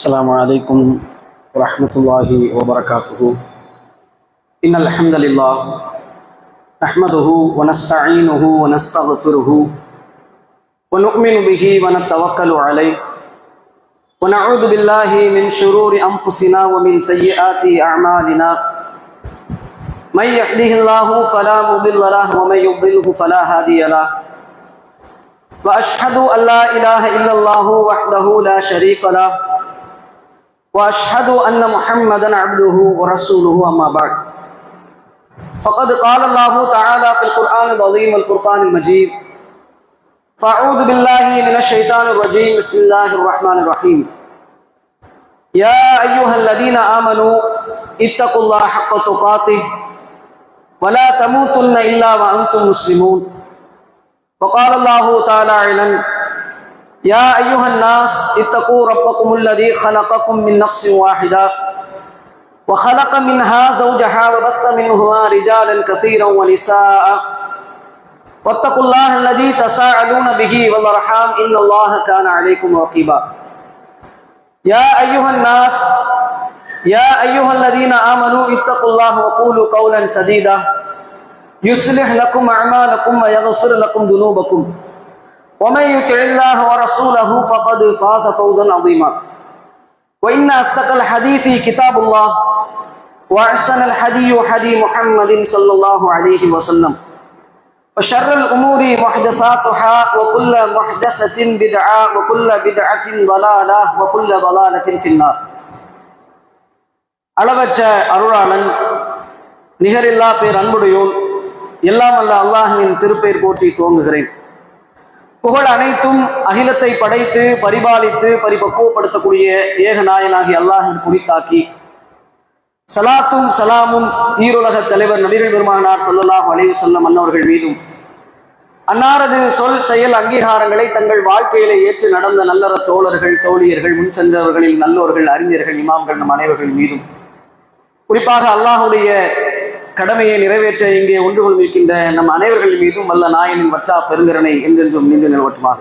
السلام عليكم ورحمة الله وبركاته. إن الحمد لله نحمده ونستعينه ونستغفره ونؤمن به ونتوكل عليه ونعوذ بالله من شرور أنفسنا ومن سيئات أعمالنا. من يهده الله فلا مضل له ومن يضلله فلا هادي له. وأشهد أن لا إله إلا الله وحده لا شريك له وأشهد أن محمدا عبده ورسوله. أما بعد فقد قال الله تعالى في القرآن العظيم والفرقان المجيد: فأعوذ بالله من الشيطان الرجيم. بسم الله الرحمن الرحيم. يا أيها الذين آمنوا اتقوا الله حق تقاته ولا تموتن إلا وأنتم مسلمون. وقال الله تعالى أيضا: يا أيها الناس اتقوا ربكم الذي خلقكم من نفس واحدة وخلق منها زوجها وبث منهما رجالا كثيرا ونساء واتقوا الله الذي تساءلون به والأرحام إن الله كان عليكم رقيبا. يا أيها الذين آمنوا اتقوا الله وقولوا قولا سديدا يصلح لكم أعمالكم ويغفر لكم ذنوبكم ومن يطع الله ورسوله فقد فاز فوزا عظيما. وإن أصدق الحديث كتاب الله وأحسن الهدي هدي محمد صلى الله عليه وسلم وشر الأمور محدثاتها وكل محدثة بدعة وكل بدعة ضلالة وكل ضلالة في النار. அளவற்ற அருளாளன் நிகரில்லா பேர் அன்புடையோன் எல்லாம் அல்ல அல்லாஹ்வின் திருப்பெயர் போற்றி துவங்குகிறேன். புகழ் அனைத்தும் அகிலத்தை படைத்து பரிபாலித்து பரிபக்குவப்படுத்தக்கூடிய ஏகநாயனாகி அல்லாஹின் குறித்தாக்கி சலாத்தும் சலாமும் ஈருலக தலைவர் நபிகள் பெருமானார் ஸல்லல்லாஹு அலைஹி வஸல்லம் அன்னவர்கள் மீதும் அன்னாரது சொல் செயல் அங்கீகாரங்களை தங்கள் வாழ்க்கையிலே ஏற்று நடந்த நல்லற தோழர்கள் தோழியர்கள் முன் சென்றவர்களில் நல்லோர்கள் அறிஞர்கள் இமாம்கள் நம் அனைவர்கள் மீதும் குறிப்பாக அல்லாஹுடைய கடமையை நிறைவேற்ற இங்கே ஒன்று கொண்டிருக்கின்ற நம் அனைவர்கள் மீதும் வல்ல நாயனின் வற்றா பெருங்கரனை என்றென்றும் நின்று நிலவட்டுமாக.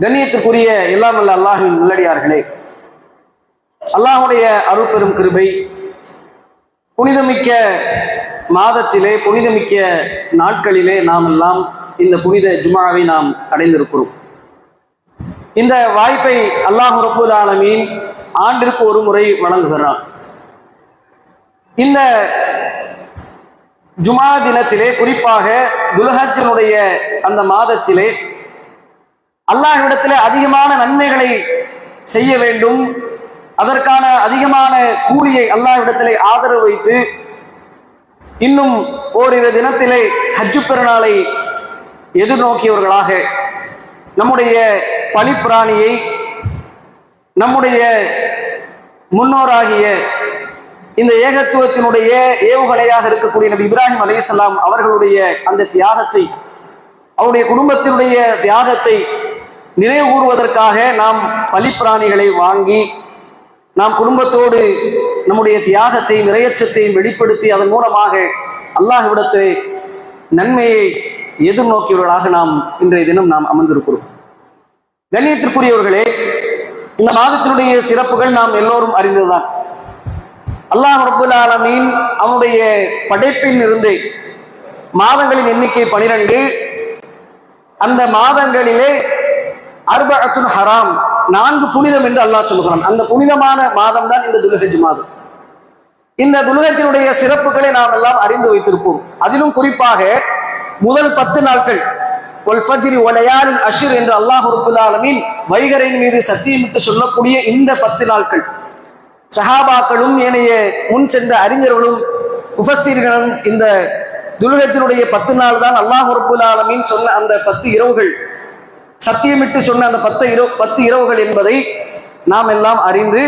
கண்ணியத்திற்குரிய எல்லாம் வல்ல அல்லாஹின் நல்லடியார்களே, அல்லாஹுடைய அருள் பெரும் கிருபை புனிதமிக்க மாதத்திலே புனிதமிக்க நாட்களிலே நாம் எல்லாம் இந்த புனித ஜுமாவை நாம் அடைந்திருக்கிறோம். இந்த வாய்ப்பை அல்லாஹ் ரப்புல் ஆலமீன் ஆண்டிற்கு ஒரு முறை வழங்குகிறான். இந்த ஜுமா தினத்திலே குறிப்பாக துல்ஹஜ்ஜினுடைய அந்த மாதத்திலே அல்லாஹ்விடத்திலே அதிகமான நன்மைகளை செய்ய வேண்டும், அதற்கான அதிகமான கூலியை அல்லாஹ்விடத்திலே ஆதரவு வைத்து இன்னும் ஓரிரு தினத்திலே ஹஜ்ஜு பெருநாளை எதிர்நோக்கியவர்களாக நம்முடைய பலிப்பிராணியை நம்முடைய முன்னோராகிய இந்த ஏகத்துவத்தினுடைய ஏவுகணையாக இருக்கக்கூடிய நபி இப்ராஹிம் அலைஹிஸ்ஸலாம் அவர்களுடைய அந்த தியாகத்தை, அவருடைய குடும்பத்தினுடைய தியாகத்தை நினைவு கூறுவதற்காக நாம் பலிப்பிராணிகளை வாங்கி நாம் குடும்பத்தோடு நம்முடைய தியாகத்தை இறையச்சத்தையும் வெளிப்படுத்தி அதன் மூலமாக அல்லாஹ்விடத்தை நன்மையை எதிர்நோக்கியவர்களாக நாம் இன்றைய தினம் நாம் அமர்ந்திருக்கிறோம். கண்ணியத்திற்குரியவர்களே, இந்த மாதத்தினுடைய சிறப்புகள் நாம் எல்லோரும் அறிந்ததுதான். அல்லாஹ் ரப்புல் ஆலமீன் அவனுடைய படைப்பில் இருந்து மாதங்களின் எண்ணிக்கை 12. அந்த மாதங்களிலே அர்பஅத்துன் ஹராம் 4 புனிதம் என்று அல்லாஹ் சொல்கிறான். அந்த புனிதமான மாதம் தான் இந்த துல்ஹஜ் மாதம். இந்த துல்ஹஜ்ஜினுடைய சிறப்புகளை நாம் எல்லாம் அறிந்து வைத்திருப்போம். அதிலும் குறிப்பாக முதல் 10 நாட்கள் வல் ஃபஜ்ரி வலயாலின் அஷ்ர் என்று அல்லாஹ் ரப்புல் ஆலமீன் வைகரையின் மீது சத்தியமிட்டு சொல்லக்கூடிய இந்த 10 நாட்கள் சஹாபாக்களும் ஏனைய முன் சென்ற அறிஞர்களும் முஃபஸ்ஸீர்களும் இந்த துல்ஹஜ்ஜினுடைய 10 நாள் தான் அல்லாஹ் ரப்புல் ஆலமீன் சொன்ன அந்த 10 இரவுகள், சத்தியமிட்டு சொன்ன அந்த 10 இரவுகள் என்பதை நாம் எல்லாம் அறிந்து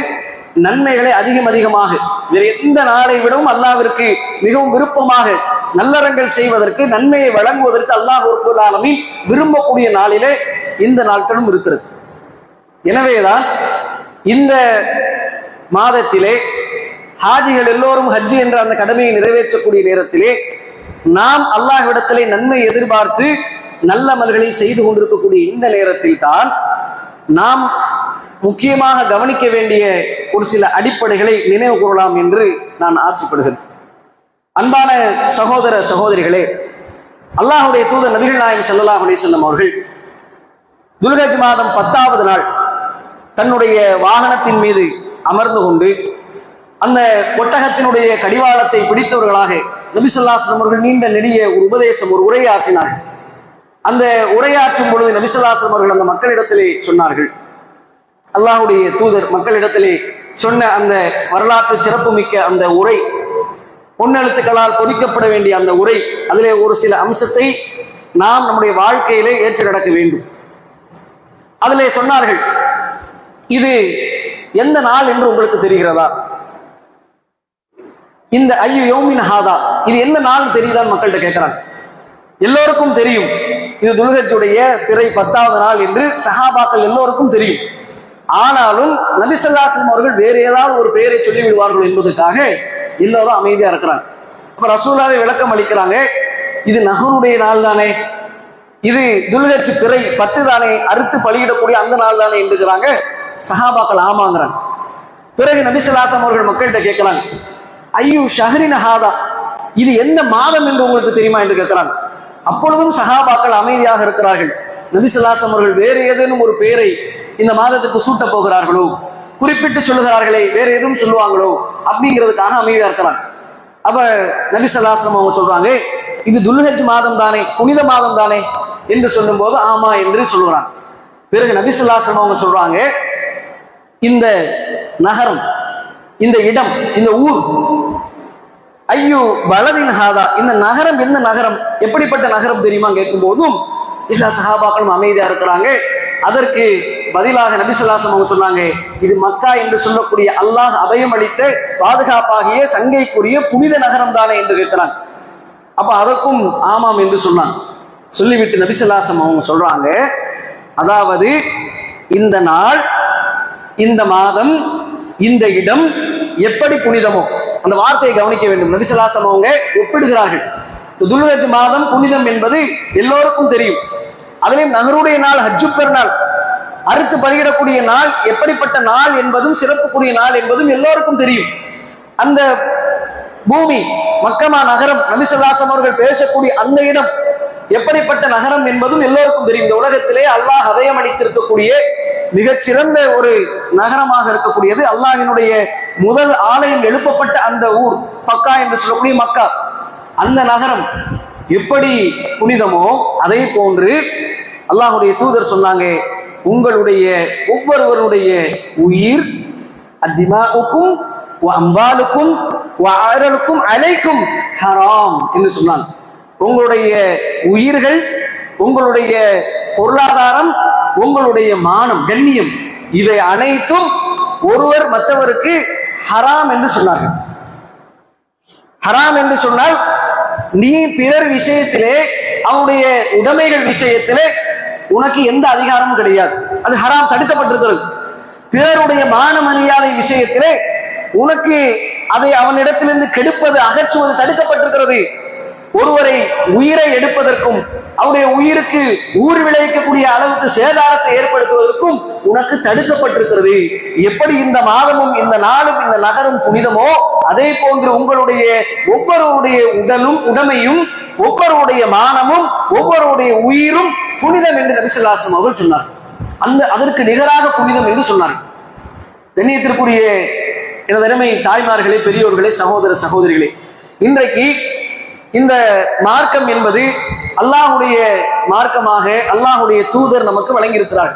நன்மைகளை அதிகமாக வேறு எந்த நாளை விடவும் அல்லாஹ்விற்கு மிகவும் விருப்பமாக நல்லறங்கள் செய்வதற்கு நன்மையை வழங்குவதற்கு அல்லாஹ் ரப்புல் ஆலமீன் விரும்பக்கூடிய நாளிலே இந்த நாட்களும் இருக்கிறது. எனவேதான் இந்த மாதத்திலே ஹாஜிகள் எல்லோரும் ஹஜ்ஜி என்ற அந்த கடமையை நிறைவேற்றக்கூடிய நேரத்திலே நாம் அல்லாஹ்விடத்திலே நன்மை எதிர்பார்த்து நல்ல அமல்களை செய்து கொண்டிருக்கக்கூடிய இந்த நேரத்தில் தான் நாம் முக்கியமாக கவனிக்க வேண்டிய ஒரு சில அடிப்படைகளை நினைவு கூறலாம் என்று நான் ஆசைப்படுகிறேன். அன்பான சகோதர சகோதரிகளே, அல்லாஹ்வுடைய தூதர் நபிகள் நாயகம் ஸல்லல்லாஹு அலைஹி வஸல்லம் அவர்கள் துல்ஹஜ் மாதம் 10வது நாள் தன்னுடைய வாகனத்தின் மீது அமர்ந்து கொண்டு அந்த ஒட்டகத்தினுடைய கடிவாளத்தை பிடித்தவர்களாக நபி ஸல்லல்லாஹு அலைஹி வஸல்லம் அவர்கள் நீண்ட நெடிய ஒரு உபதேசம், ஒரு உரையாற்றினார்கள். அந்த உரையாற்றும் பொழுது நபி ஸல்லல்லாஹு அலைஹி வஸல்லம் அவர்கள் அந்த மக்களிடத்திலே சொன்னார்கள், அல்லாஹ்வுடைய தூதர் மக்களிடத்திலே சொன்ன அந்த வரலாற்று சிறப்புமிக்க அந்த உரை, பொன்னெழுத்துக்களால் பொறிக்கப்பட வேண்டிய அந்த உரை, அதிலே ஒரு சில அம்சத்தை நாம் நம்முடைய வாழ்க்கையிலே ஏற்று நடக்க வேண்டும். அதிலே சொன்னார்கள், இது எந்த நாள் என்று உங்களுக்கு தெரிகிறதா? இந்த ஐயோ யௌமின் ஹாதா, இது எந்த நாள் தெரியுதான்னு மக்கள்கிட்ட கேட்கிறாங்க. எல்லோருக்கும் தெரியும் இது துல்ஹஜ்ஜுடைய பிறை 10வது நாள் என்று சஹாபாக்கள் எல்லோருக்கும் தெரியும். ஆனாலும் நபி ஸல்லல்லாஹு அலைஹி வஸல்லம் அவர்கள் வேறு ஏதாவது ஒரு பெயரை சொல்லி விடுவார்கள் என்பதற்காக எல்லோரும் அமைதியா இருக்கிறாங்க. அப்ப ரசூலாவே விளக்கம் அளிக்கிறாங்க, இது நஹருடைய நாள் தானே, இது துல்ஹஜ் பிறை 10 தானே, அறுத்து பலியிடக்கூடிய அந்த நாள் தானே என்கிறாங்க. சஹாபாக்கள் ஆமாங்கிறாங்க. பிறகு நபி ஸல்லல்லாஹு அலைஹி வஸல்லம் அவர்கள் மக்கள்கிட்ட கேட்கிறாங்க, ஐயோ ஷஹரின் ஹாதா, இது எந்த மாதம் என்று உங்களுக்கு தெரியுமா என்று கேட்கிறாங்க. அப்பொழுதும் சஹாபாக்கள் அமைதியாக இருக்கிறார்கள். நபி ஸல்லல்லாஹு அலைஹி வஸல்லம் அவர்கள் வேறு ஏதேனும் ஒரு பெயரை இந்த மாதத்துக்கு சூட்ட போகிறார்களோ, குறிப்பிட்டு சொல்லுகிறார்களே, வேற எதுவும் சொல்லுவாங்களோ அப்படிங்கிறதுக்காக அமைதியா இருக்கிறாங்க. அப்ப நபி ஸல்லல்லாஹு அலைஹி வஸல்லம் அவங்க சொல்றாங்க, இது துல்ஹஜ் மாதம் தானே, புனித மாதம் தானே என்று சொல்லும் போது ஆமா என்று சொல்லுறாங்க. பிறகு நபி ஸல்லல்லாஹு அலைஹி வஸல்லம் அவங்க சொல்றாங்க, இந்த நகரம், இந்த இடம், இந்த ஊர், ஐயோ பலதின் ஹாதா, இந்த நகரம் எந்த நகரம், எப்படிப்பட்ட நகரம் தெரியுமா கேட்கும் போதும் எல்லா சஹாபாக்களும் அமைதியா இருக்கிறாங்க. அதற்கு பதிலாக நபி ஸல்லல்லாஹு அலைஹி வஸல்லம் சொன்னாங்க, இது மக்கா என்று சொல்லக்கூடிய அல்லாஹ் அபயம் அளித்த பாதுகாப்பாகிய சங்கைக்குரிய புனித நகரம் தானே என்று கேட்கிறாங்க. அப்ப அதற்கும் ஆமாம் என்று சொன்னாங்க. சொல்லிவிட்டு நபி ஸல்லல்லாஹு அலைஹி வஸல்லம் அவங்க சொல்றாங்க, அதாவது இந்த நாள், இந்த மாதம், இந்த இடம் எப்படி புனிதமோ, அந்த வார்த்தையை கவனிக்க வேண்டும். நபி ஸல்லல்லாஹு அலைஹி வஸல்லம் அவங்க ஒப்பிடுகிறார்கள். துல்ஹஜ் மாதம் புனிதம் என்பது எல்லோருக்கும் தெரியும். அதிலும் நஹருடைய நாள், ஹஜ்ஜு பெருநாள், அறுத்து பலியிடக்கூடிய நாள் எப்படிப்பட்ட நாள் என்பதும் சிறப்புக்குரிய நாள் என்பதும் எல்லோருக்கும் தெரியும். அந்த பூமி மக்கமா நகரம், நபி ஸல்லல்லாஹு அலைஹி வஸல்லம் அவர்கள் பேசக்கூடிய அந்த இடம் எப்படிப்பட்ட நகரம் என்பதும் எல்லோருக்கும் தெரியும். இந்த உலகத்திலே அல்லாஹ் அபயம் அளித்திருக்கக்கூடிய மிகச்சிறந்த ஒரு நகரமாக இருக்கக்கூடியது, அல்லாஹ்வினுடைய முதல் ஆலயம் எழுப்பப்பட்ட அந்த ஊர் மக்கா என்று சொல்லக்கூடிய மக்கா. அந்த நகரம் எப்படி புனிதமோ அதே போன்று அல்லாஹ்வுடைய தூதர் சொன்னாங்க, உங்களுடைய ஒவ்வொருவருடைய உயிர், அத்திமாவுக்கும் அம்பாலுக்கும் அரலுக்கும் அலைக்கும் ஹராம் என்று சொன்னாங்க. உங்களுடைய உயிர்கள், உங்களுடைய பொருளாதாரம், உங்களுடைய மானம், கண்ணியம், இவை அனைத்தும் ஒருவர் மற்றவருக்கு ஹராம் என்று சொன்னார்கள். ஹராம் என்று சொன்னால் நீ பிறர் விஷயத்திலே, அவனுடைய உடைமைகள் விஷயத்திலே உனக்கு எந்த அதிகாரமும் கிடையாது, அது ஹராம், தடுக்கப்பட்டிருக்கிறது. பிறருடைய மான மரியாதை விஷயத்திலே உனக்கு அதை அவனிடத்திலிருந்து கெடுப்பது, அகற்றுவது தடுக்கப்பட்டிருக்கிறது. ஒருவரை உயிரை எடுப்பதற்கும் அவருடைய உயிருக்கு ஊர் விளைவிக்கக்கூடிய அளவுக்கு சேதாரத்தை ஏற்படுத்துவதற்கும் உனக்கு தடுக்கப்பட்டிருக்கிறது. எப்படி இந்த மாதமும் இந்த நாளும் இந்த நகரும் புனிதமோ அதே போன்று உங்களுடைய ஒவ்வொருவருடைய உடலும் உடைமையும், ஒவ்வொருடைய மானமும், ஒவ்வொருடைய உயிரும் புனிதம் என்று நபி ஸல்லல்லாஹு அலைஹி வஸல்லம் அவர்கள் சொன்னார். அதற்கு நிகராக புனிதம் என்று சொன்னார். கண்ணியத்திற்குரிய எனது அருமை தாய்மார்களே, பெரியோர்களே, சகோதர சகோதரிகளே, இன்றைக்கு இந்த மார்க்கம் என்பது அல்லாஹ்வுடைய மார்க்கமாக அல்லாஹ்வுடைய தூதர் நமக்கு வழங்கியிருக்கிறார்.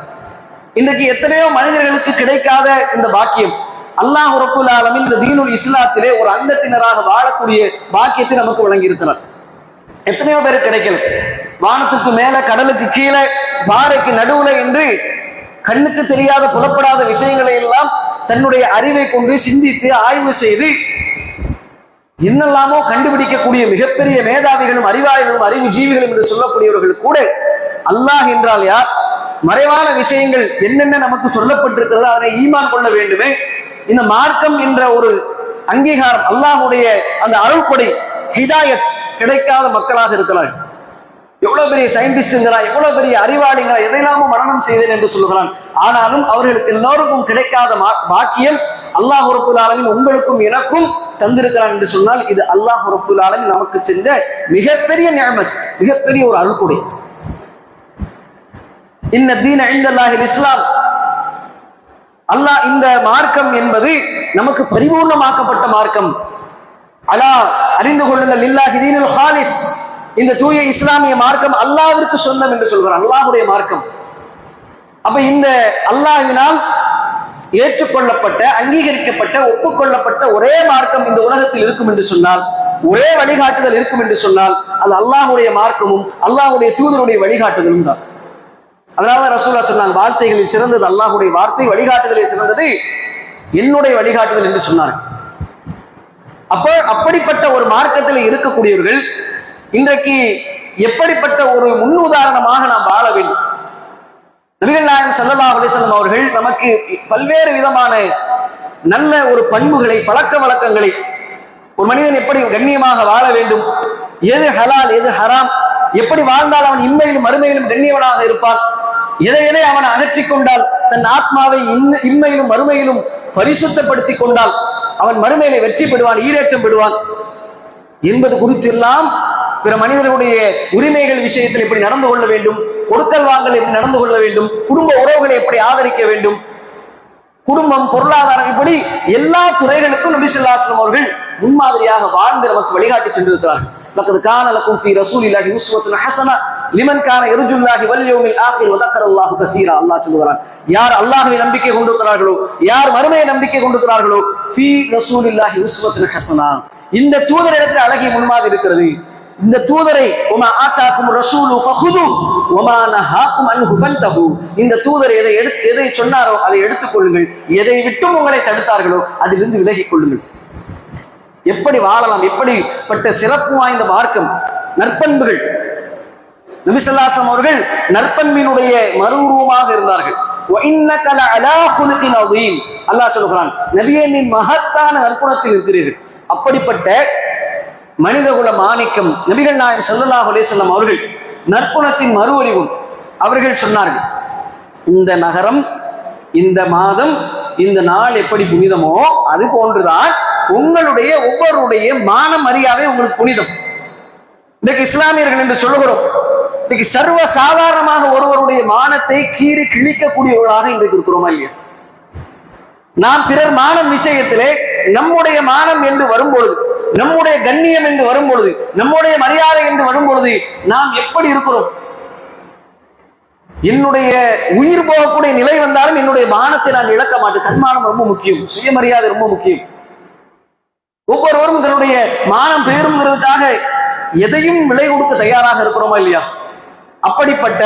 இன்றைக்கு எத்தனையோ மனிதர்களுக்கு கிடைக்காத இந்த பாக்கியம், அல்லாஹ் ரப்புல் ஆலமீன் இந்த தீனுல் இஸ்லாத்திலே ஒரு அங்கத்தினராக வாழக்கூடிய பாக்கியத்தை நமக்கு வழங்கியிருக்கிறார். எத்தனையோ பேருக்கு கிடைக்கல. வானத்துக்கு மேல, கடலுக்கு கீழே, பாறைக்கு நடுவுல என்று கண்ணுக்கு தெரியாத புலப்படாத விஷயங்களை எல்லாம் தன்னுடைய அறிவை கொண்டு சிந்தித்து ஆய்வு செய்து என்னெல்லாமோ கண்டுபிடிக்கக்கூடிய மிகப்பெரிய மேதாவிகளும் அறிவாளிகளும் அறிவு ஜீவிகளும் என்று சொல்லக்கூடியவர்கள் கூட அல்லாஹ் என்றால் யார், மறைவான விஷயங்கள் என்னென்ன நமக்கு சொல்லப்பட்டிருக்கிறதோ அதனை ஈமான் கொள்ள வேண்டுமே, இந்த மார்க்கம் என்ற ஒரு அங்கீகாரம், அல்லாஹ்வுடைய அந்த அருள்கொடை, ஹிதாயத் கிடைக்காத மக்களாக இருக்கிறார்கள். எவ்வளவு பெரிய சயின்டிஸ்டுங்கிறா, எவ்வளவு பெரிய அறிவாளிங்கிறா, எதையெல்லாமோ மனனம் செய்தேன் என்று சொல்லுகிறான். ஆனாலும் அவர்களுக்கு எல்லோருக்கும் கிடைக்காத பாக்கியம் அல்லாஹ் ரப்புல் ஆலமீன் உங்களுக்கும் எனக்கும் தந்திருக்கிறான் என்று சொன்னால் இது அல்லாஹ் ரப்புல் ஆலமீன் நமக்கு செஞ்ச மிகப்பெரிய நிஅமத், மிகப்பெரிய ஒரு அருள்கொடை. இன்ன தீன இன்தல்லாஹில் இஸ்லாம். அல்லாஹ் இந்த மார்க்கம் என்பது நமக்கு பரிபூர்ணமாக்கப்பட்ட மார்க்கம். அலா அறிந்து கொள்ளுங்கள், லில்லாஹி தீனுல் ஹாலிஸ், இந்த தூய இஸ்லாமிய மார்க்கம் அல்லாஹ்விற்கு சொந்தம் என்று சொல்கிறார், அல்லாஹ்வுடைய மார்க்கம். அப்ப இந்த அல்லாஹ்வினால் ஏற்றுக்கொள்ளப்பட்ட, அங்கீகரிக்கப்பட்ட, ஒப்புக்கொள்ளப்பட்ட ஒரே மார்க்கம் இந்த உலகத்தில் இருக்கும் என்று சொன்னால், ஒரே வழிகாட்டுதல் இருக்கும் என்று சொன்னால் அது அல்லாஹ்வுடைய மார்க்கமும் அல்லாஹ்வுடைய தூதருடைய வழிகாட்டுதலும் தான். அதனாலதான் ரசூலுல்லாஹ் சொன்னாங்க, வார்த்தைகளில் சிறந்தது அல்லாஹ்வுடைய வார்த்தை, வழிகாட்டுதலில் சிறந்தது என்னுடைய வழிகாட்டுதல் என்று சொன்னார்கள். அப்போ அப்படிப்பட்ட ஒரு மார்க்கத்தில் இருக்கக்கூடியவர்கள் இன்றைக்கு எப்படிப்பட்ட ஒரு முன் உதாரணமாக நாம் வாழ வேண்டும். நபிகள் நாயகம் ஸல்லல்லாஹு அலைஹி வஸல்லம் அவர்கள் நமக்கு பல்வேறு விதமான நல்ல ஒரு பண்புகளை, பழக்க வழக்கங்களை, ஒரு மனிதன் எப்படி கண்ணியமாக வாழ வேண்டும், எது ஹலால் எது ஹராம், எப்படி வாழ்ந்தால் அவன் இம்மையிலும் மறுமையிலும் கண்ணியவனாக இருப்பான், எதை அவன் அகற்றிக் கொண்டால் தன் ஆத்மாவை இம்மையிலும் மறுமையிலும் பரிசுத்தப்படுத்திக் கொண்டால் அவன் மறுமையிலே வெற்றி பெறுவான், ஈடேற்றம் பெறுவான் என்பது குறித்தெல்லாம், பிற மனிதர்களுடைய உரிமைகள் விஷயத்தில் எப்படி நடந்து கொள்ள வேண்டும், கொடுக்கல் வாங்கல் எப்படி நடந்து கொள்ள வேண்டும், குடும்ப உறவுகளை எப்படி ஆதரிக்க வேண்டும், குடும்பம், பொருளாதாரம், இப்படி எல்லா துறைகளுக்கும் நபி ஸல்லல்லாஹு அலைஹி வஸல்லம் அவர்கள் முன்மாதிரியாக வாழ்ந்து நமக்கு வழிகாட்டி சென்றிருக்கிறார்கள். லக்கத் கான லக்கும் ஃபீ ரசூலில்லாஹி உஸ்வத்துன் ஹஸனா லிமன் கான யர்ஜுல்லாஹி வல் யௌமில் ஆகிர் வ தக்கரல்லாஹு கஸீரா. அல்லாஹ் சொல்கிறான், யார் அல்லாஹ்வை நம்பிக்கை கொண்டிருக்கிறார்களோ, யார் மறுமையை நம்பிக்கை கொண்டிருக்கிறார்களோ, ஃபீ ரசூலில்லாஹி உஸ்வத்துன் ஹஸனா, இந்த தூதரிடத்தில் அழகிய முன்மாதிரி இருக்கிறது. இந்த தூதரை வமா ஆதாக்கும் ரசூலு ஃபஹுது வமா நஹாக்கும் அன்ஹு ஃபன்தஹு, இந்த தூதர் எதை சொன்னாரோ அதை எடுத்துக்கொள்ளுங்கள், எதை விட்டும் உங்களை தடுத்தார்களோ அதிலிருந்து விலகிக் கொள்ளுங்கள். எப்படி வாழலாம், எப்படிப்பட்ட சிறப்பு வாய்ந்த மார்க்கம், நற்பண்புகள். நபி ஸல்லல்லாஹு அலைஹி வஸல்லம் அவர்கள் நற்பண்பினுடைய மறுரூபமாக இருந்தார்கள். வ இன்னக லஅலா குலுகின் அதீம், அல்லாஹ் சொல்கிறான், நபியே நீ மகத்தான நற்குணத்தில் இருக்கிறீர்கள். அப்படிப்பட்ட மனிதகுல மாணிக்கம் நபிகள் நாயகம் ஸல்லல்லாஹு அலைஹி வஸல்லம் அவர்கள் நற்குணத்தின் மறுவடிவும் அவர்கள் சொன்னார்கள், இந்த நகரம், இந்த மாதம், இந்த நாள் எப்படி புனிதமோ அது போன்றுதான் உங்களுடைய ஒவ்வொருடைய மான மரியாதை உங்களுக்கு புனிதம். இன்றைக்கு இஸ்லாமியர்கள் என்று சொல்லுகிறோம், இன்னைக்கு சர்வ சாதாரணமாக ஒருவருடைய மானத்தை கீறி கிழிக்கக்கூடியவர்களாக இன்றைக்கு இருக்கிறோமா இல்லையா? நாம் பிறர் மானம் விஷயத்திலே நம்முடைய மானம் என்று வரும்பொழுது, நம்முடைய கண்ணியம் என்று வரும்பொழுது, நம்முடைய மரியாதை என்று வரும்பொழுது நாம் எப்படி இருக்கிறோம்? என்னுடைய உயிர் போகக்கூடிய நிலை வந்தாலும் என்னுடைய மானத்தை நான் இழக்க மாட்டேன். தன்மானம் ரொம்ப முக்கியம், சுயமரியாதை ரொம்ப முக்கியம். ஒவ்வொருவரும் தன்னுடைய மானம் பெயருங்கிறதுக்காக எதையும் விலை கொடுக்க தயாராக இருக்கிறோமா இல்லையா? அப்படிப்பட்ட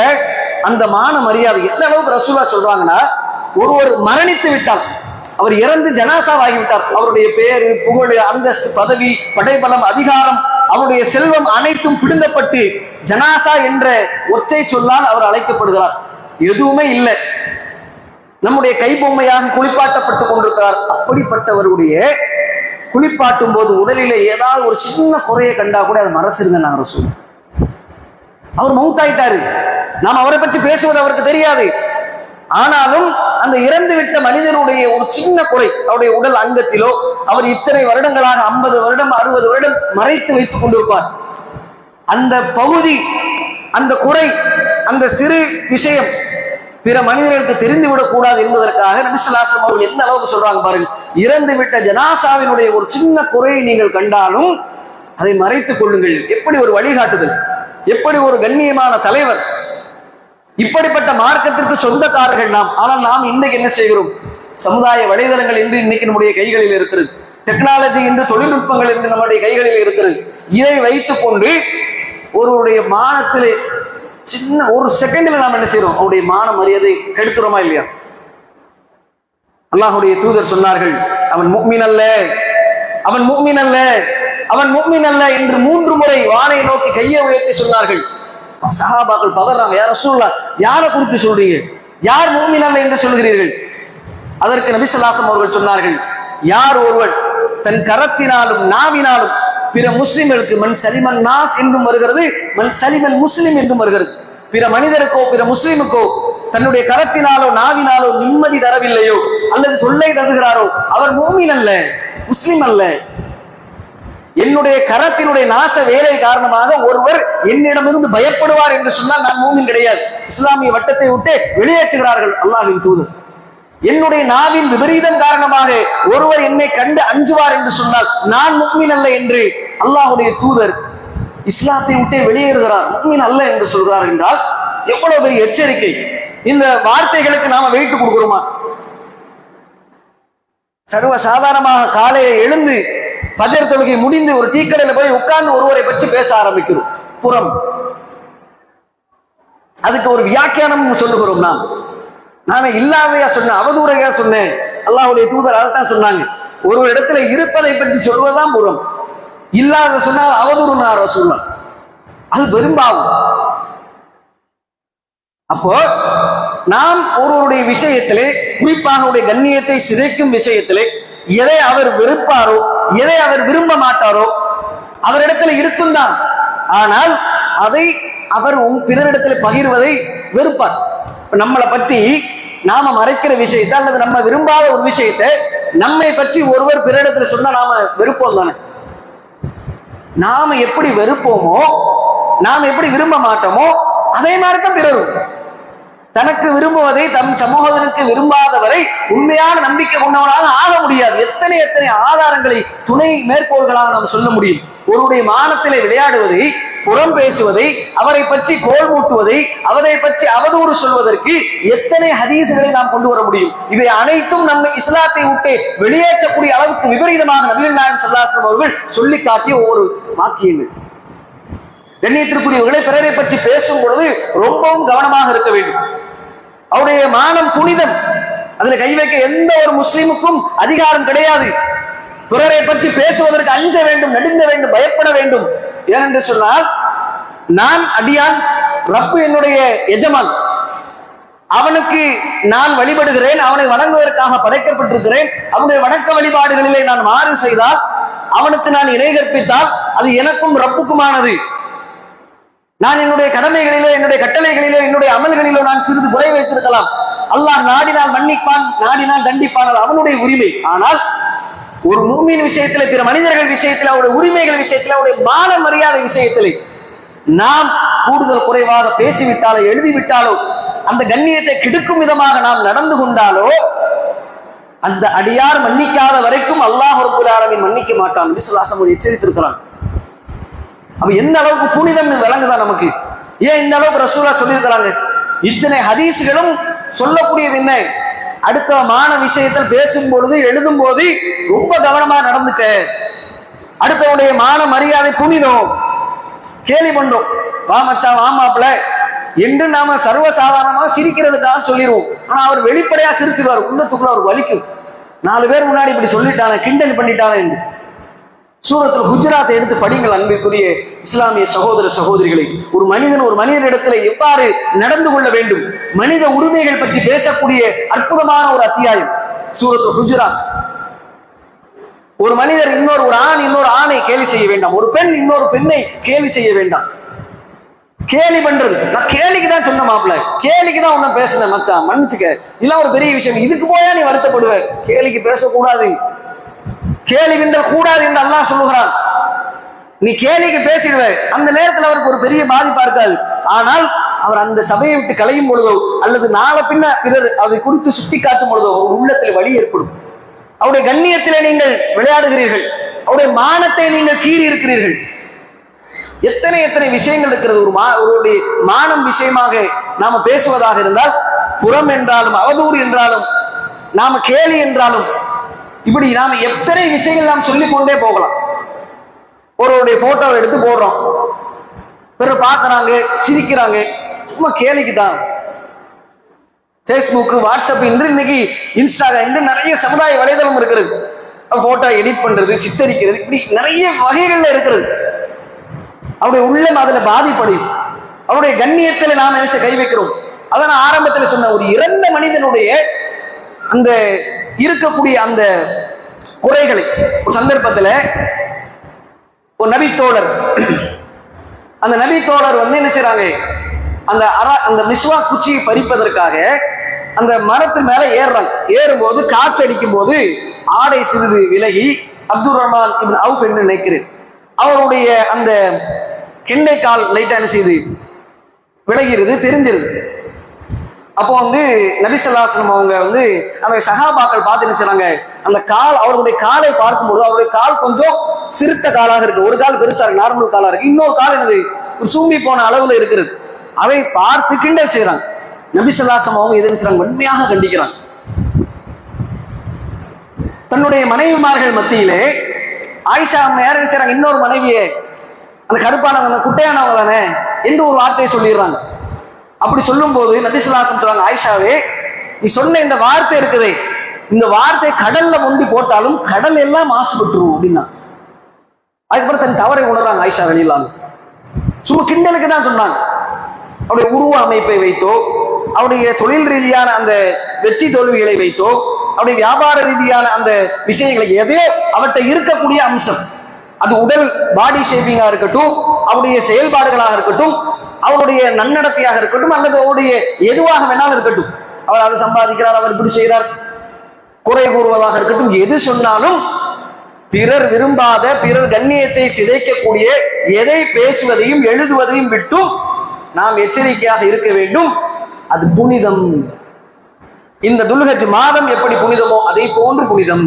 அந்த மான மரியாதை எந்த அளவுக்கு ரசூலுல்லாஹ் சொல்றாங்கன்னா, ஒருவர் மரணித்து விட்டால், அவர் இறந்து ஜனாசாவாகிவிட்டார், அவருடைய பேரு, புகழ், அந்தஸ்து, பதவி, படைபலம், அதிகாரம், அவருடைய செல்வம் அனைத்தும் பிடுங்கப்பட்டு ஜனாசா என்ற ஒற்றை சொல்லால் அவர் அழைக்கப்படுகிறார். எதுவுமே இல்லை, நம்முடைய கைபொம்மையாக குளிப்பாட்டப்பட்டு கொண்டிருக்கிறார். அப்படிப்பட்டவருடைய குளிப்பாட்டும் போது உடலிலே ஏதாவது ஒரு சின்ன குறையை கண்டா கூட அதை மறைச்சிருங்க. நாங்கள் ரசூல், அவர் மௌத்தாயிட்டாரு, நாம் அவரை பற்றி பேசுவது அவருக்கு தெரியாது. ஆனாலும் அந்த இறந்து விட்ட மனிதனுடைய ஒரு சின்ன குறை, அவருடைய உடல் அங்கத்திலோ அவர் இத்தனை வருடங்களாக 50 வருடம் 60 வருடம் மறைத்து வைத்துக் கொண்டிருப்பார். அந்த பகுதி, அந்த குறை, அந்த சிறு விஷயம் பிற மனிதர்களுக்கு தெரிந்துவிடக் கூடாது என்பதற்காக நபி ஸல்லல்லாஹு அலைஹி வஸல்லம் அவர்கள் எந்த அளவுக்கு சொல்றாங்க பாருங்க. இறந்து விட்ட ஜனாசாவினுடைய ஒரு சின்ன குறையை நீங்கள் கண்டாலும் அதை மறைத்துக் கொள்ளுங்கள். எப்படி ஒரு வழிகாட்டுதல், எப்படி ஒரு கண்ணியமான தலைவர். இப்படிப்பட்ட மார்க்கத்திற்கு சொந்தக்காரர்கள் நாம். ஆனால் நாம் இன்னைக்கு என்ன செய்கிறோம்? சமுதாய வலைதளங்கள் என்று இன்னைக்கு நம்முடைய கைகளில் இருக்கிறது, டெக்னாலஜி என்று, தொழில்நுட்பங்கள் என்று நம்முடைய கைகளில் இருக்கிறது. இதை வைத்துக் கொண்டு ஒருவருடைய மானத்திலே சின்ன ஒரு செகண்டில் நாம் என்ன செய்யறோம்? அவருடைய மான மரியாதை கெடுத்துறோமா இல்லையா? அல்லாஹ்வுடைய தூதர் சொன்னார்கள், அவன் முஃமின் அல்ல, அவன் முஃமின் அல்ல, அவன் முஃமின் அல்ல என்று 3 முறை வானை நோக்கி கையை உயர்த்தி சொன்னார்கள். சஹாபாக்கள் பதறாங்க, யா ரசூலுல்லாஹ், யாரை குறித்து சொல்றீங்க? யார் முஃமின் அல்ல என்று சொல்கிறீர்கள்? அதற்கு நபி ஸல்லல்லாஹு அலைஹி வஸல்லம் அவர்கள் சொன்னார்கள், யார் ஒருவன் தன் கரத்தினாலும் நாவினாலும் பிற முஸ்லிம்களுக்கு மன் சலிமன் நாஸ் என்றும் வருகிறது, மன் சலிமன் முஸ்லிம் என்றும் வருகிறது. பிற மனிதருக்கோ பிற முஸ்லிமுக்கோ தன்னுடைய கரத்தினாலோ நாவினாலோ நிம்மதி தரவில்லையோ அல்லது தொல்லை தருகிறாரோ அவர் மூமின் அல்ல, முஸ்லிம் அல்ல. என்னுடைய கரத்தினுடைய நாச வேலை காரணமாக ஒருவர் என்னிடமிருந்து பயப்படுவார் என்று சொன்னால் நான் மூமின் கிடையாது. இஸ்லாமிய வட்டத்தை விட்டு வெளியேற்றுகிறார்கள் அல்லாஹ்வின் தூதர். என்னுடைய நாவின் விபரீதம் காரணமாக ஒருவர் என்னை கண்டு அஞ்சுவார் என்று சொன்னால் நான் முஃமின் அல்ல என்று அல்லாஹ்வுடைய தூதர் இஸ்லாத்தை விட்டே வெளியேறுகிறார், முஃமின் அல்ல என்று சொல்கிறார் என்றால் எவ்வளவு பெரிய எச்சரிக்கை! இந்த வார்த்தைகளுக்கு நாம வெயிட்டு கொடுக்கிறோமா? சர்வ சாதாரணமாக காலையை எழுந்து ஃபஜர் தொழுகை முடிந்து ஒரு டீக்கடையில போய் உட்கார்ந்து ஒருவரை பற்றி பேச ஆரம்பிக்கிறோம். புறம் அதுக்கு ஒரு வியாக்கியானம் சொல்லுகிறோம். நாம இல்லாமையா சொன்னேன், அவதூறையா சொன்னேன். அல்லாஹ்வுடைய தூதர் அதைத்தான் சொன்னாங்க. ஒரு இடத்துல இருப்பதை பற்றி சொல்வதுதான் புறம், இல்லாத சொன்னால் அவதூறுனார சொல்லலாம், அது பெரும்பாவும். அப்போ நாம் ஒருவருடைய விஷயத்திலே, குறிப்பாக அவருடைய கண்ணியத்தை சிதைக்கும் விஷயத்திலே எதை அவர் வெறுப்பாரோ எதை அவர் விரும்ப மாட்டாரோ அவரிடத்துல இருக்கும் தான், ஆனால் அதை அவர் பிறரிடத்தில் பகிர்வதை வெறுப்பார். நம்மளை பற்றி நாம மறைக்கிற விஷயத்தை அல்லது நம்ம விரும்பாத ஒரு விஷயத்தை நம்மை பற்றி ஒருவர் பிறரிடத்துல சொன்னா நாம வெறுப்போம் தானே. நாம எப்படி வெறுப்போமோ, நாம எப்படி விரும்ப மாட்டோமோ அதே மாதிரிதான் பிறரும். தனக்கு விரும்புவதை தன் சமூகத்திற்கு விரும்பாதவரை உண்மையான நம்பிக்கை கொண்டவனாக ஆக முடியாது. எத்தனை எத்தனை ஆதாரங்களை துணை மேற்கோள்களாக நாம் சொல்ல முடியும். ஒருவருடைய மானத்திலே விளையாடுவதை, புறம் பேசுவதை, அவரை பற்றி கோல் மூட்டுவதை, அவரை பற்றி அவதூறு சொல்வதற்கு எத்தனை ஹதீஸ்களை நாம் கொண்டு வர முடியும். இவை அனைத்தும் நம்ம இஸ்லாத்தை விட்டு வெளியேற்றக்கூடிய அளவுக்கு விபரீதமாக நபிகள் நாயகம் ஸல்லல்லாஹு அலைஹி வஸல்லம் அவர்கள் சொல்லி காட்டிய ஒரு வாக்கியங்கள். கண்ணியத்திற்குரியவர்களை பிறரை பற்றி பேசும் பொழுது ரொம்பவும் கவனமாக இருக்க வேண்டும். அவருடைய மானம் புனிதம், அதுல கை வைக்க எந்த ஒரு முஸ்லிமுக்கும் அதிகாரம் கிடையாது. பிறரை பற்றி பேசுவதற்கு அஞ்ச வேண்டும், நடுங்க வேண்டும், பயப்பட வேண்டும். ஏனென்று சொன்னால் நான் அடியான், ரப்பு என்னுடைய எஜமான், அவனுக்கு நான் வழிபடுகிறேன், அவனை வணங்குவதற்காக படைக்கப்பட்டிருக்கிறேன். அவனுடைய வணக்க வழிபாடுகளிலே நான் மாறு செய்தால், அவனுக்கு நான் இணை கற்பித்தால் அது எனக்கும் ரப்புக்குமானது. நான் என்னுடைய கடமைகளிலோ என்னுடைய கட்டளைகளிலோ என்னுடைய அமல்களிலோ நான் சிறிது குறை வைத்திருக்கலாம். அல்லாஹ் நாடினால் மன்னிப்பான், நாடினால் தண்டிப்பான், அவனுடைய உரிமை. ஆனால் ஒரு மூமின் விஷயத்திலே, பிற மனிதர்கள் விஷயத்திலே, அவருடைய உரிமைகள் விஷயத்திலே, அவருடைய மான மரியாதை விஷயத்திலே நாம் கூடுதல் குறைவாக பேசிவிட்டாலோ எழுதிவிட்டாலோ அந்த கண்ணியத்தை கெடுக்கும் விதமாக நாம் நடந்து கொண்டாலோ அந்த அடியார் மன்னிக்காத வரைக்கும் அல்லாஹ் ரப்பல் ஆலமீன் மன்னிக்க மாட்டான். விசுவாசம் எச்சரித்திருக்கிறான். அப்ப எந்த அளவுக்கு புனிதம் விளங்குதான் நமக்கு. ஏன் இந்த அளவுக்கு ரசூலா சொல்லியிருக்கிறாங்க? இத்தனை ஹதீஸ்களும் சொல்லக்கூடியது என்ன? அடுத்தமான விஷயத்தில் பேசும் பொழுது எழுதும் போது ரொம்ப கவனமா நடந்துக்க. அடுத்தவனுடைய மான மரியாதை புனிதம். கேலி பண்றோம், வா மச்சான், வா மாப்பிள என்று நாம சர்வசாதாரணமா சிரிக்கிறதுக்காக சொல்லிடுவோம். ஆனா அவர் வெளிப்படையா சிரிச்சிருவார், உள்ளத்துக்குள்ள அவர் வலிக்கும். 4 பேர் முன்னாடி இப்படி சொல்லிட்டானே, கிண்டல் பண்ணிட்டானே என்று. சூரத்துல் ஹுஜராத்தை எடுத்து படிங்கள் அன்பிற்குரிய இஸ்லாமிய சகோதர சகோதரிகளை. ஒரு மனிதன் ஒரு மனிதனிடத்துல எவ்வாறு நடந்து கொள்ள வேண்டும், மனித உரிமைகள் பற்றி பேசக்கூடிய அற்புதமான ஒரு அத்தியாயம் சூரத்துல் ஹுஜராத். ஒரு மனிதர் ஒரு ஆண் இன்னொரு ஆணை கேலி செய்ய வேண்டாம், ஒரு பெண் இன்னொரு பெண்ணை கேலி செய்ய வேண்டாம். கேலி பண்றது, நான் கேலிக்கு தான் சொன்ன மாப்பிள்ள, கேலிக்கு தான் உன்ன பேசுனேன் மச்சான், மன்னிச்சுக்க, இதெல்லாம் ஒரு பெரிய விஷயம், இதுக்கு போயா நீ வருத்தப்படுவ. கேலிக்கு பேசக்கூடாது, கேலி கிண்டல் கூடாது என்று அல்லாஹ் சொல்லுகிறான். நீ கேலிக்கு பேசிடுவ, அந்த நேரத்தில் அவருக்கு ஒரு பெரிய பாதிப்பா இருக்காது. ஆனால் அவர் அந்த சபையை விட்டு கலையும் பொழுதோ அல்லது நாளை பின்ன பிறர் அதை குறித்து சுட்டி காட்டும் பொழுதோ ஒரு உள்ளத்தில் வலி ஏற்படும். அவருடைய கண்ணியத்திலே நீங்கள் விளையாடுகிறீர்கள், அவருடைய மானத்தை நீங்கள் கீறி இருக்கிறீர்கள். எத்தனை எத்தனை விஷயங்கள் இருக்கிறது. ஒருவருடைய மானம் விஷயமாக நாம பேசுவதாக இருந்தால், புறம் என்றாலும் அவதூறு என்றாலும் நாம கேலி என்றாலும் இப்படி நாம எத்தனை விஷயங்கள் நாம் சொல்லிக் கொண்டே போகலாம். ஒருவருடைய போட்டோவை எடுத்து போடுறோம், பிறகு பார்க்கறாங்க, சிரிக்கிறாங்க, சும்மா கேலிக்கு தான். பேஸ்புக், வாட்ஸ்அப், இன்னைக்கு இன்ஸ்டாகிராம் என்று நிறைய சமுதாய வலைதளம் இருக்கிறது. போட்டோ எடிட் பண்றது, சித்தரிக்கிறது, இப்படி நிறைய வகைகள்ல இருக்கிறது. அவருடைய உள்ளம் அதுல பாதிப்படையும். அவருடைய கண்ணியத்தில் நாம் என்ன கை வைக்கிறோம். அதான் நான் ஆரம்பத்தில் சொன்ன, ஒரு இறந்த மனிதனுடைய அந்த இருக்கக்கூடிய அந்த குறைகளை ஒரு சந்தர்ப்பத்தில் ஒரு நபித்தோழர். அந்த நபித்தோழர் வந்து என்ன செய்யறாங்க, அந்த மிஸ்வா குச்சியை பறிப்பதற்காக அந்த மரத்து மேல ஏறுறாங்க. ஏறும்போது காற்று அடிக்கும் போது ஆடை சிறிது விலகி அப்துல் ரஹ்மான் இப்னு அவுஃப் என்று நினைக்கிறேன், அவருடைய அந்த கெண்டை கால் லைட்டா என்ன செய்யுது, விலகிறது, தெரிஞ்சிருது. அப்போ வந்து நபி ஸல்லல்லாஹு அலைஹி வஸல்லம் அவங்க வந்து அந்த சஹாபாக்கள் பார்த்து என்ன செய்றாங்க, அந்த கால், அவருடைய காலை பார்க்கும்போது அவருடைய கால் கொஞ்சம் சிறுத்த காலாக இருக்கு. ஒரு கால் பெருசா இருக்கு, நார்மல் காலா இருக்கு, இன்னொரு கால் என்னது ஒரு சூம்பி போன அளவுல இருக்கிறது. அதை பார்த்து கிண்டல் செய்யறாங்க. நபி ஸல்லல்லாஹு அலைஹி வஸல்லம் அவங்க எதை செய்றாங்க, வன்மையாக கண்டிக்கிறாங்க. தன்னுடைய மனைவிமார்கள் மத்தியிலே ஆயிஷா அம்மா யார் என்ன செய்றாங்க, இன்னொரு மனைவியே அந்த கருப்பானவங்க, அந்த குட்டையானவங்க தானே என்று ஒரு வார்த்தையை சொல்லிடுறாங்க. அப்படி சொல்லும் போது நபி ஸல்லல்லாஹு அலைஹி வஸல்லம் சொல்றாங்க, ஆயிஷாவே நீ சொன்ன இந்த வார்த்தை இருக்குதே, இந்த வார்த்தை கடல்ல முண்டி போட்டாலும் கடல் எல்லாம் மாசுபட்டுரும் அப்படின்னா. அதுக்கப்புறம் தன் தவறை உணர்றாங்க ஆயிஷா வெளியிலாங்க. சும்மா கிண்டலுக்கு தான் சொன்னாங்க. அவருடைய உருவ அமைப்பை வைத்தோ, அவருடைய தொழில் ரீதியான அந்த வெற்றி தோல்விகளை வைத்தோ, அவருடைய வியாபார ரீதியான அந்த விஷயங்களை எதையோ அவர்கிட்ட இருக்கக்கூடிய அம்சம், அது உடல் பாடி ஷேப்பிங்கா இருக்கட்டும், அவருடைய செயல்பாடுகளாக இருக்கட்டும், அவருடைய நன்னடத்தையாக இருக்கட்டும், அல்லது அவருடைய எதுவாக வேணாலும் இருக்கட்டும், அவர் அதை சம்பாதிக்கிறார், அவர் இப்படி செய்கிறார், குறை கூறுவதாக இருக்கட்டும், எது சொன்னாலும் பிறர் விரும்பாத, பிறர் கண்ணியத்தை சிதைக்கக்கூடிய எதை பேசுவதையும் எழுதுவதையும் விட்டும் நாம் எச்சரிக்கையாக இருக்க வேண்டும். அது புனிதம். இந்த துல்ஹஜ் மாதம் எப்படி புனிதமோ அதை போன்று புனிதம்.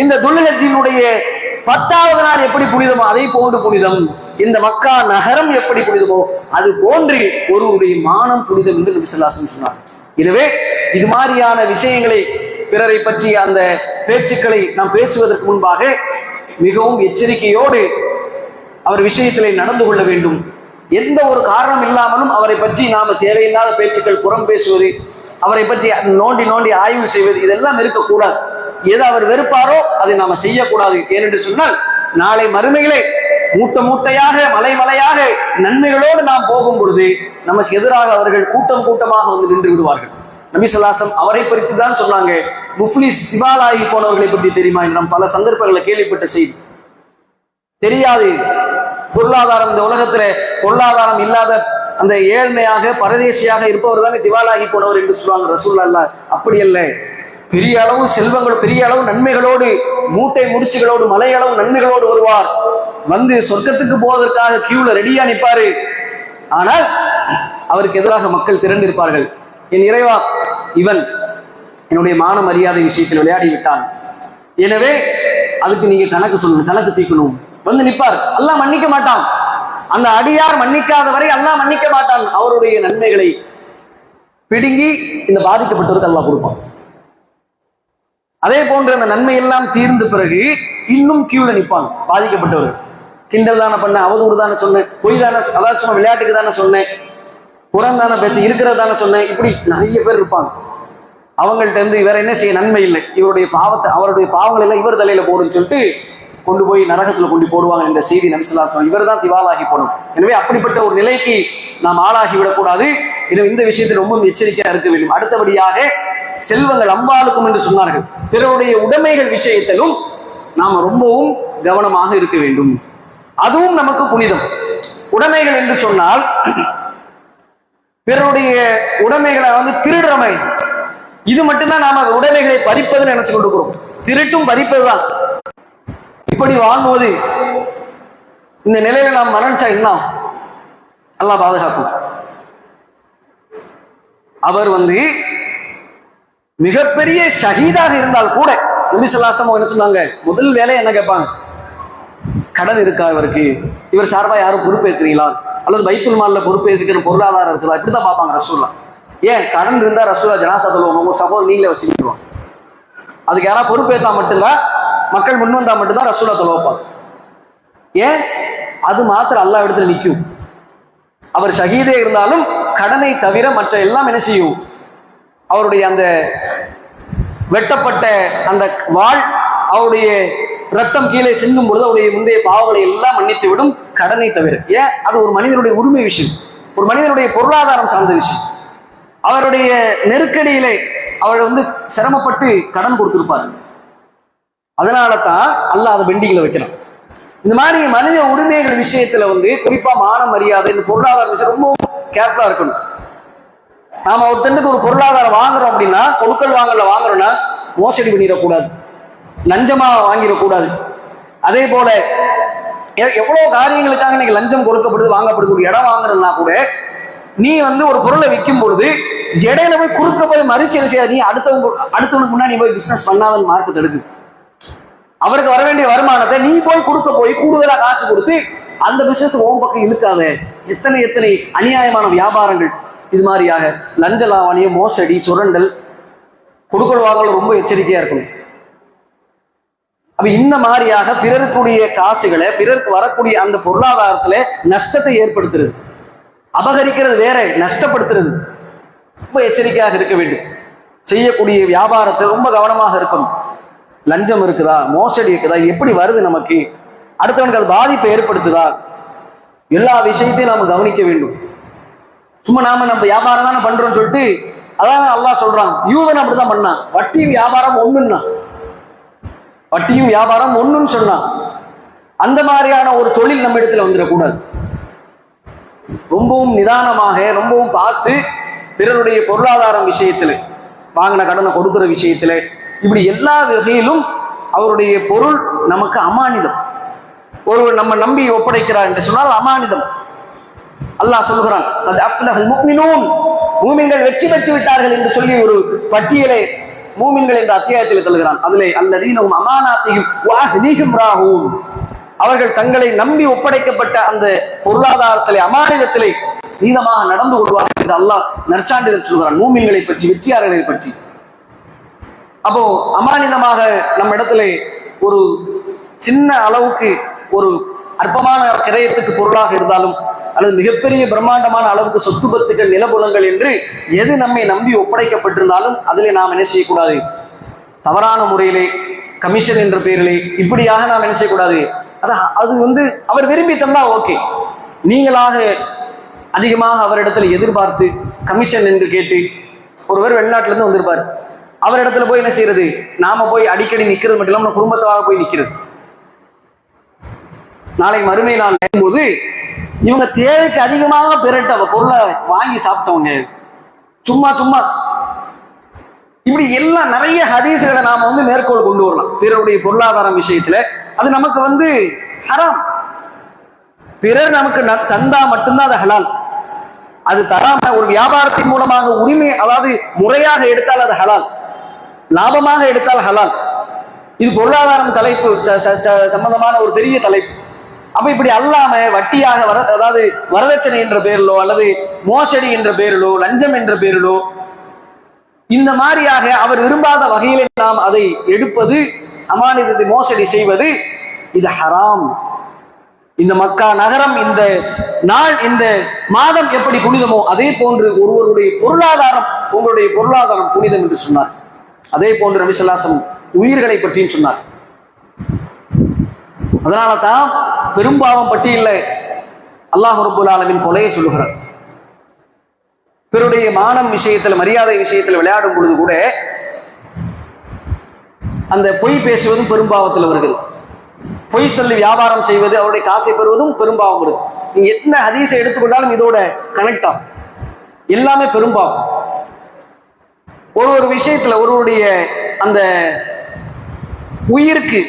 இந்த துல்ஹஜ்ஜினுடைய 10வது நாள் எப்படி புனிதமோ அதை போன்று புனிதம். இந்த மக்கா நகரம் எப்படி புனிதமோ அது போன்று ஒருவருடைய மானம் புனிதம் என்று நபி ஸல்லல்லாஹு அலைஹி வஸல்லம் சொன்னார். எனவே இது மாதிரியான விஷயங்களை, பிறரை பற்றிய அந்த பேச்சுக்களை நாம் பேசுவதற்கு முன்பாக மிகவும் எச்சரிக்கையோடு அவர் விஷயத்திலே நடந்து கொள்ள வேண்டும். எந்த ஒரு காரணம் இல்லாமலும் அவரை பற்றி நாம தேவையில்லாத பேச்சுக்கள், புறம் பேசுவது, அவரை பற்றி நோண்டி நோண்டி ஆய்வு செய்வது, இதெல்லாம் இருக்கக்கூடாது. எது அவர் வெறுப்பாரோ அதை நாம செய்யக்கூடாது. ஏனென்று சொன்னால் நாளை மறுமையிலே மூட்டை மூட்டையாக, மலை மலையாக நன்மைகளோடு நாம் போகும் பொழுது நமக்கு எதிராக அவர்கள் கூட்டம் கூட்டமாக வந்து நின்று விடுவார்கள். நபி ஸல்லல்லாஹு அலைஹி வஸல்லம் அவரை பற்றி தான் சொன்னாங்க, முஃப்லிஸ் திவாலாகி போனவர்களை பற்றி தெரியுமா என்று நாம் பல சந்தர்ப்பங்களை கேள்விப்பட்ட செய்தி. தெரியாது. பொருளாதாரம், இந்த உலகத்துல பொருளாதாரம் இல்லாத அந்த ஏழ்மையாக பரதேசியாக இருப்பவர் தானே திவாலாகி போனவர் என்று சொல்லுவாங்க ரசூலுல்லாஹ். அப்படி அல்ல. பெரிய அளவு செல்வங்கள், பெரிய அளவு நன்மைகளோடு, மூட்டை முடிச்சுகளோடு, மலையளவு நன்மைகளோடு வருவார். வந்து சொர்க்கத்துக்கு போவதற்காக கியூல ரெடியா நிற்பாரு. ஆனால் அவருக்கு எதிராக மக்கள் திரண்டிருப்பார்கள். என் இறைவா, இவன் என்னுடைய மான மரியாதை விஷயத்தில் விளையாடி விட்டான், எனவே அதுக்கு நீங்க கணக்கு சொல்லணும், கணக்கு தீர்க்கணும். வந்து நிற்பார். அல்லாஹ் மன்னிக்க மாட்டான். அந்த அடியார் மன்னிக்காத வரை அல்லாஹ் மன்னிக்க மாட்டான். அவருடைய நன்மைகளை பிடுங்கி இந்த பாதிக்கப்பட்டவருக்கு அல்லாஹ் கொடுப்பான். அதே போன்று அந்த நன்மை எல்லாம் தீர்ந்த பிறகு இன்னும் கியூல நிற்பாங்க பாதிக்கப்பட்டவர். கிண்டல் தானே பண்ண, அவதூறு தானே சொன்னேன், பொய் தானே, அதாவது சும்மா விளையாட்டுக்கு தானே சொன்னேன், புறம் தானே பேச, இருக்கிறது தானே சொன்னேன், இப்படி நிறைய பேர் இருப்பாங்க. அவங்கள்ட்ட இருந்து இவர் என்ன செய்ய நன்மை இல்லை, இவருடைய பாவத்தை, அவருடைய பாவங்கள் எல்லாம் இவர் தலையில போடுன்னு சொல்லிட்டு கொண்டு போய் நரகத்துல கொண்டு போடுவாங்க. இந்த செய்தி நபி ஸல்லல்லாஹு அலைஹி வஸல்லம் இவர் தான் திவாலாகி போடும். எனவே அப்படிப்பட்ட ஒரு நிலைக்கு நாம் ஆளாகி விடக்கூடாது. எனவே இந்த விஷயத்தில் ரொம்ப எச்சரிக்கையா இருக்க வேண்டும். அடுத்தபடியாக செல்வங்கள் அம்பாளுக்கும் என்று சொன்னார்கள். பிறருடைய உடைமைகள் விஷயத்திலும் நாம் ரொம்பவும் கவனமாக இருக்க வேண்டும். அதுவும் நமக்கு புனிதம். உடைமைகள் என்று சொன்னால் பிறருடைய உடைமைகளை வந்து திருடுறமை, இது மட்டும்தான் நாம உடைமைகளை பறிப்பதுன்னு நினைச்சு கொண்டிருக்கிறோம். திருட்டும் பறிப்பதுதான். இப்படி வாங்குவது, இந்த நிலையில நாம் மரணிச்சா என்ன? அல்லாஹ் பாதுகாக்கும். அவர் வந்து மிகப்பெரிய ஷஹீதாக இருந்தால் கூட நபி ஸல்லல்லாஹு அலைஹி வஸல்லம் என்ன சொன்னாங்க, முதல் வேலை என்ன கேட்பாங்க, கடன் இருக்கா இவருக்கு, இவர் சார்பா யாரும் பொறுப்பேற்கிறீங்களா, அல்லது பைத்துல் மால்ல பொறுப்பேற்கிற பொருளாதாரம் இருக்குதா, இப்படிதான் பார்ப்பாங்க ரசூலுல்லாஹ். ஏன் கடன் இருந்தா ரசூலுல்லாஹ் ஜனாசா தொழுவாங்க, உங்க சகோதரர் நீங்களே வச்சுக்கிடுவாங்க. அதுக்கு யாராவது பொறுப்பேற்றா மட்டும்தான், மக்கள் முன் வந்தா மட்டும்தான் ரசூலுல்லாஹ் தொழ வைப்பாங்க. ஏன்? அது மாத்திரம் அல்லாஹ் இடத்துல நிற்கும். அவர் ஷஹீதே இருந்தாலும் கடனை தவிர மற்ற எல்லாம் என்ன செய்யும், அவருடைய அந்த வெட்டப்பட்ட அந்த வாள், அவருடைய ரத்தம் கீழே சிந்தும் பொழுது அவருடைய முந்தைய பாவங்களை எல்லாம் மன்னித்து விடும், கடனை தவிர. ஏன்? அது ஒரு மனிதனுடைய உரிமை விஷயம், ஒரு மனிதனுடைய பொருளாதாரம் சார்ந்த விஷயம். அவருடைய நெருக்கடியிலே அவர் வந்து சிரமப்பட்டு கடன் கொடுத்திருப்பார். அதனால தான் அல்லாஹ் அதை பெண்டிங்ல வைக்கிறான். இந்த மாதிரி மனித உரிமைகள் விஷயத்துல குறிப்பா மான மரியாதை, இந்த பொருளாதார விஷயம் ரொம்ப கேர்ஃபுல்லா இருக்கணும். நாம ஒருத்தனுக்கு ஒரு பொருளாதாரம் வாங்குறோம் அப்படின்னா, கொடுக்கல் வாங்கல வாங்குறோம்னா மோசடி பண்ணிடக்கூடாது, லஞ்சமா வாங்கிடக்கூடாது. அதே போல எவ்வளவு காரியங்களுக்காக நீங்க லஞ்சம் கொடுக்கப்படுது, வாங்கப்படுது. ஒரு இடம் வாங்குறதுனா கூட நீ ஒரு பொருளை விற்கும் பொழுது இடையில போய் குறுக்க போய் மறிச்சல் செய்யாது. நீ அடுத்தவனுக்கு முன்னாடி போய் பிசினஸ் பண்ணாதன்னு மார்க்கு தடுக்கு. அவருக்கு வர வேண்டிய வருமானத்தை நீ போய் கொடுக்க போய் கூடுதலா காசு கொடுத்து அந்த பிசினஸ் ஓம் பக்கம் இழுக்காத. எத்தனை எத்தனை அநியாயமான வியாபாரங்கள் இது மாதிரியாக லஞ்ச லாவணியம், மோசடி, சுரண்டல், கொடுக்கல் வாங்கல் ரொம்ப எச்சரிக்கையா இருக்கணும். அப்ப இந்த மாதிரியாக பிறருக்குரிய காசுகளை, பிறருக்கு வரக்கூடிய அந்த பொருளாதாரத்துல நஷ்டத்தை ஏற்படுத்துறது, அபகரிக்கிறது வேற, நஷ்டப்படுத்துறது ரொம்ப எச்சரிக்கையாக இருக்க வேண்டும். செய்யக்கூடிய வியாபாரத்தை ரொம்ப கவனமாக இருக்கணும். லஞ்சம் இருக்குதா, மோசடி இருக்குதா, எப்படி வருது, நமக்கு அடுத்தவனுக்கு அது பாதிப்பை ஏற்படுத்துதா, எல்லா விஷயத்தையும் நாம கவனிக்க வேண்டும். சும்மா நம்ம வியாபாரம் தானே பண்றோம்னு சொல்லிட்டு, அதான் அல்லாஹ் சொல்றான், யூதன் அப்படிதான் பண்ணான். வட்டியும் வியாபாரம் ஒண்ணுன்னா, வட்டியும் வியாபாரம் ஒண்ணுன்னு சொன்னான். அந்த மாதிரியான ஒரு தொழில் நம்ம இடத்துல வந்துடக்கூடாது. ரொம்பவும் நிதானமாக, ரொம்பவும் பார்த்து பிறருடைய பொருளாதாரம் விஷயத்துல, வாங்கின கடனை கொடுக்கிற விஷயத்துல, இப்படி எல்லா வகையிலும் அவருடைய பொருள் நமக்கு அமானிதம். ஒருவர் நம்ம நம்பி ஒப்படைக்கிறார் என்று சொன்னால் அமானிதம். அல்லாஹ் சொல்கிறான், மூமின்கள் வெற்றி பெற்று விட்டார்கள் என்று சொல்லி ஒரு பட்டியலை மூமின்கள் என்ற அத்தியாயத்தில் தருகிறான். அதிலே அல்லதீனஹும் அமானாத்திஹிம் வ அஹ்லீஹிம் ராஹூன், அவர்கள் தங்களை நம்பி ஒப்படைக்கப்பட்ட அந்த பொருளாதாரத்திலே, அமானிதத்திலே நீதமாக நடந்து கொள்வார்கள் என்று அல்லாஹ் நற்சான்றிதழ் சொல்கிறான் மூமின்களை பற்றி, வெற்றியாளர்களை பற்றி. அப்போ அமானிதமாக நம்ம இடத்துல ஒரு சின்ன அளவுக்கு ஒரு அற்பமான கிரயத்துக்கு பொருளாக இருந்தாலும், அல்லது மிகப்பெரிய பிரம்மாண்டமான அளவுக்கு சொத்து பத்துக்கள், நிலபுலங்கள் என்று எது நம்மை நம்பி ஒப்படைக்கப்பட்டிருந்தாலும் அதிலே நாம் என்ன செய்யக்கூடாது, தவறான முறையிலே கமிஷன் என்ற பெயரிலே இப்படியாக நாம் என்ன செய்யக்கூடாது. அது அவர் விரும்பி தந்தா ஓகே. நீங்களாக அதிகமாக அவரிடத்துல எதிர்பார்த்து கமிஷன் என்று கேட்டு, ஒருவர் வெளிநாட்டுல இருந்து வந்திருப்பார், அவரிடத்துல போய் என்ன செய்யறது, நாம போய் அடிக்கடி நிக்கிறது மட்டும் இல்லாம குடும்பத்தாக போய் நிக்கிறது. நாளை மறுமை நாள் போது இவங்க தேவைக்கு அதிகமாக பிறட்ட பொருளை வாங்கி சாப்பிட்டவங்க, சும்மா சும்மா இப்படி எல்லாம் நிறைய ஹதீஸ்களை நாம மேற்கோள் கொண்டு வரலாம். பிறருடைய பொருளாதாரம் விஷயத்துல அது நமக்கு ஹராம். பிறர் நமக்கு தந்தா மட்டும்தான் அது ஹலால். அது தராம ஒரு வியாபாரத்தின் மூலமாக உரிமை, அதாவது முறையாக எடுத்தால் அது ஹலால், லாபமாக எடுத்தால் ஹலால். இது பொருளாதாரம் தலைப்பு சம்பந்தமான ஒரு பெரிய தலைப்பு. அப்ப இப்படி அல்லாம வட்டியாக அதாவது வரதட்சணை என்ற பெயரிலோ, அல்லது மோசடி என்ற பெயரிலோ, லஞ்சம் என்ற பெயரிலோ, இந்த மாதிரியாக அவர் விரும்பாத வகையிலே நாம் அதை எடுப்பது, அமானிதத்தை மோசடி செய்வது, இது ஹராம். இந்த மக்கா நகரம், இந்த நாள், இந்த மாதம் எப்படி புனிதமோ அதே போன்று ஒருவருடைய பொருளாதாரம், உங்களுடைய பொருளாதாரம் புனிதம் என்று சொன்னார். அதே போன்று நபி ஸல்லல்லாஹு அலைஹி வஸல்லம் உயிர்களை பற்றியும் சொன்னார். அதனால தான் பெரும்பாவம் பட்டியலில் அல்லாஹ் ரப்பல் ஆலமீன் கொலையை சொல்லுகிறார். பிறருடைய மானம் விஷயத்தில், மரியாதை விஷயத்தில் விளையாடும் பொழுது கூட அந்த பொய் பேசுவதும் பெரும்பாவத்தில் வருகிறது. பொய் சொல்லி வியாபாரம் செய்வது, அவருடைய காசை பெறுவதும் பெரும்பாவம் வருது. நீங்க எந்த ஹதீஸை எடுத்துக்கொண்டாலும் இதோட கனெக்ட் ஆகும். எல்லாமே பெரும்பாவம். ஒரு விஷயத்துல ஒருவருடைய அந்த உயிருக்கு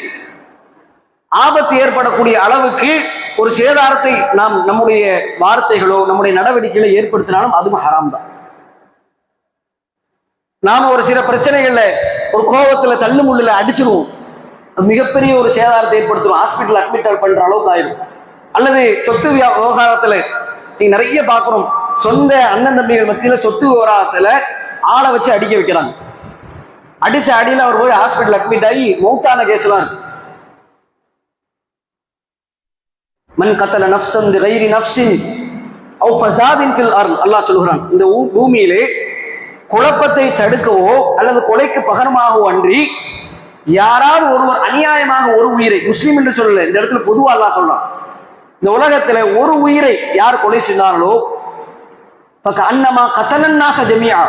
ஆபத்து ஏற்படக்கூடிய அளவுக்கு ஒரு சேதாரத்தை நாம் நம்முடைய வார்த்தைகளோ நம்முடைய நடவடிக்கைகளை ஏற்படுத்தினாலும் அதுவும் ஹராம் தான். நாம ஒரு சில பிரச்சனைகள்ல ஒரு கோபத்துல தள்ளு முள்ளுல அடிச்சிருவோம், மிகப்பெரிய ஒரு சேதாரத்தை ஏற்படுத்தும், ஹாஸ்பிட்டல் அட்மிட் பண்ற அளவுக்கு ஆயிடும். அல்லது சொத்து விவகாரத்துல நீங்க நிறைய பாக்குறோம், சொந்த அண்ணன் தம்பிகள் மத்தியில சொத்து விவகாரத்துல ஆளை வச்சு அடிக்க வைக்கிறாங்க. அடிச்ச அடியில அவர் போய் ஹாஸ்பிட்டல் அட்மிட் ஆகி மௌத்தான கேஸ்லாம் இருக்கு. மன் கத்தல நஃப்ஸன் பிகைரி நஃப்ஸின் அவ் ஃபஸாதின் ஃபில் அர்த், அல்லாஹ் சொல்கிறான், இந்த பூமியிலே குழப்பத்தை தடுக்கவோ அல்லது கொலைக்கு பகரமாகவோ அன்றி யாராவது ஒருவர் அநியாயமாக ஒரு உயிரை, முஸ்லீம் என்று சொல்லல, இந்த இடத்துல பொதுவா அல்லாஹ் சொல்றான், இந்த உலகத்துல ஒரு உயிரை யார் கொலை செய்தார்களோ ஃபகஅன்னமா கதலன் நாஸ ஜமீஆ,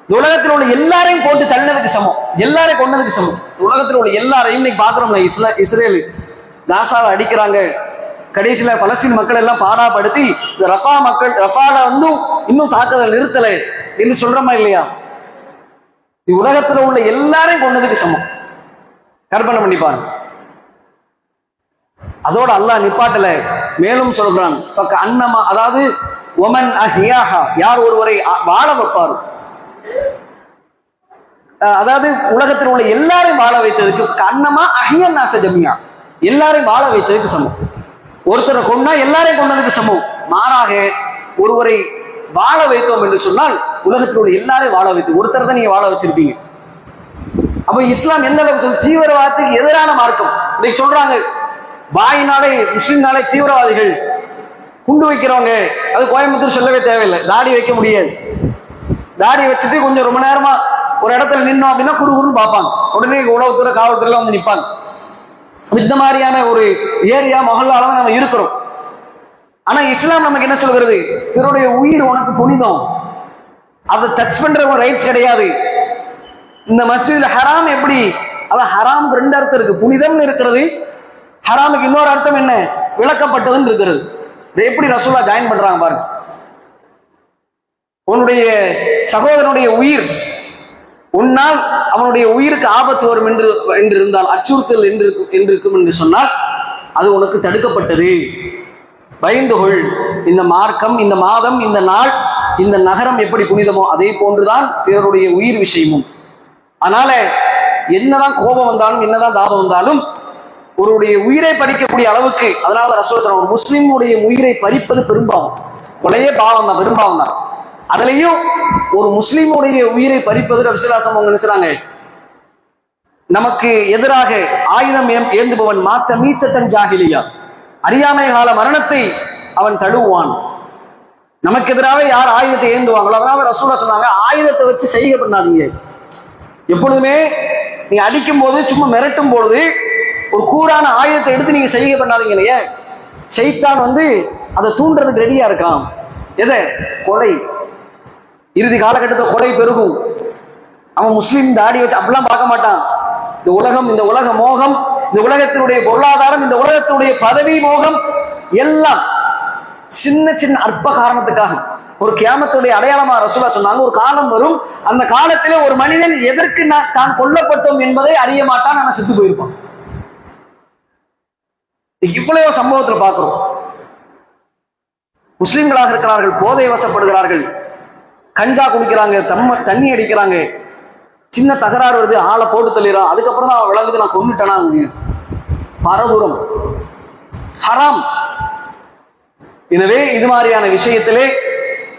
இந்த உலகத்தில் உள்ள எல்லாரையும் போட்டு தள்ளினதுக்கு சமம், எல்லாரையும் கொண்டதுக்கு சமம். உலகத்தில் உள்ள எல்லாரையும் இன்னைக்கு பாக்குறோம்ல, இஸ்ரேல் காசாவை அடிக்கிறாங்க, கடைசியில பலஸ்தீன் மக்கள் எல்லாம் பாடாப்படுத்தி இந்த ரஃபால வந்து இன்னும் தாக்குதல் நிறுத்தலை என்று சொல்றோமா இல்லையா? உலகத்துல உள்ள எல்லாரையும் கொண்டதுக்கு சமம். கற்பனை பண்ணி பாருங்க. அதோட அல்லாஹ் நிப்பாட்டல, மேலும் சொல்றான் அன்னமா, அதாவது ஒமன் அஹ்யாஹா, யார் ஒருவரை வாழ வைப்பார், அதாவது உலகத்தில் உள்ள எல்லாரையும் வாழ வைத்ததுக்கு அன்னமா அஹ்யன் நாஸ ஜமீஆ, எல்லாரையும் வாழ வைத்ததுக்கு சமம். ஒருத்தரை கொண்டா எல்லாரையும் கொண்டதுக்கு சமம். மாறாக ஒருவரை வாழ வைத்தோம் என்று சொன்னால் உலகத்தில் உள்ள எல்லாரையும் வாழ வைத்து, ஒருத்தர் தான் நீங்க வாழ வச்சிருப்பீங்க. அப்ப இஸ்லாம் எந்த அளவுக்கு தீவிரவாதத்துக்கு எதிரான மார்க்கம். இன்னைக்கு சொல்றாங்க பாயினாலே முஸ்லிம்னாலே தீவிரவாதிகள், குண்டு வைக்கிறவங்க. அது கோயம்புத்தூர் சொல்லவே தேவையில்லை, தாடி வைக்க முடியாது. தாடி வச்சுட்டு கொஞ்சம் ரொம்ப நேரமா ஒரு இடத்துல நின்னோம் அப்படின்னா குறுகுறுன்னு பார்ப்பாங்க, உடனே உளவுத்துறை காவல்துறையில வந்து நிற்பாங்க. இந்த மாதிரியான ஒரு ஏரியா மொஹல்லால தான் நம்ம இருக்கிறோம். ஆனா இஸ்லாம் நமக்கு என்ன சொல்கிறது? பிறருடைய உயிர் உனக்கு புனிதம், அதை டச் பண்ற ஒரு ரைட்ஸ் கிடையாது. இந்த மஸ்ஜித்ல ஹராம் எப்படி, அதான் ஹராமுக்கு ரெண்டு அர்த்தம் இருக்கு. புனிதம்னு இருக்கிறது, ஹராமுக்கு இன்னொரு அர்த்தம் என்ன, விளக்கப்பட்டதுன்னு இருக்கிறது. இதை எப்படி ரசூலா ஜாயின் பண்றாங்க பாருங்க. உன்னுடைய சகோதரனுடைய உயிர், உன்னால் அவனுடைய உயிருக்கு ஆபத்து வரும் என்று இருந்தால், அச்சுறுத்தல் என்று இருக்கும் என்று சொன்னால் அது உனக்கு தடுக்கப்பட்டது. பயந்துகொள். இந்த மார்க்கம், இந்த மாதம், இந்த நாள், இந்த நகரம் எப்படி புனிதமோ அதே போன்றுதான் பிறருடைய உயிர் விஷயமும். அதனால என்னதான் கோபம் வந்தாலும் என்னதான் தாபம் வந்தாலும் ஒருடைய உயிரை பறிக்கக்கூடிய அளவுக்கு, அதனால ரசூலுல்லாஹ் ஒரு முஸ்லிமுடைய உயிரை பறிப்பது பெரும்பாவம், கொலையே பாவம் தான், பெரும்பாவம் தான். அதுலயும் ஒரு முஸ்லிமுடைய உயிரை பறிப்பது ரசூலுல்லாஹ் அவங்க நினைச்சாங்க, நமக்கு எதிராக ஆயுதம் ஏந்துபவன் மாத்த மீத்தன் ஜாஹிலியா, அறியாமை கால மரணத்தை அவன் தழுவான். நமக்கு எதிராக யார் ஆயுதத்தை ஏந்துவாங்களோ, அதனால ரசூலுல்லாஹ் சொன்னாங்க ஆயுதத்தை வச்சு செய்ய பண்ணாதீங்க. எப்பொழுதுமே நீங்க அடிக்கும் போது, சும்மா மிரட்டும் பொழுது ஒரு கூரான ஆயுதத்தை எடுத்து நீங்க செய்ய பண்ணாதீங்க. இல்லையே, ஷைத்தான் வந்து அதை தூண்டுறதுக்கு ரெடியா இருக்கான். எதை? கொலை. இறுதி காலகட்டத்தில் கொலை பெருகும். அவன் முஸ்லீம் தாடி வச்சு அப்படிலாம் பார்க்க மாட்டான். இந்த உலகம், இந்த உலக மோகம், இந்த உலகத்தினுடைய பொருளாதாரம், இந்த உலகத்தினுடைய பதவி மோகம் எல்லாம் சின்ன சின்ன அற்ப காரணத்துக்காக ஒரு கியாமத்துடைய அடையாளமா ரசூலுல்லாஹ் சொன்னாங்க. ஒரு காலம் வரும், அந்த காலத்திலே ஒரு மனிதன் எதற்கு தான் கொல்லப்பட்டோம் என்பதை அறிய மாட்டான், ஆனா செத்து போயிருப்பான். இவ்வளவு சம்பவத்தில் பார்க்கிறோம். முஸ்லிம்களாக இருக்கிறார்கள், போதை வசப்படுகிறார்கள், கஞ்சா குடிக்கிறாங்க, தண்ணி அடிக்கிறாங்க, சின்ன தகராறு வருது, ஆளை போட்டு தள்ளிடுறான், அதுக்கப்புறம் தான் விளங்குது நான் கொண்டுட்டேனா. பரதூரம் ஹராம். எனவே இது மாதிரியான விஷயத்திலே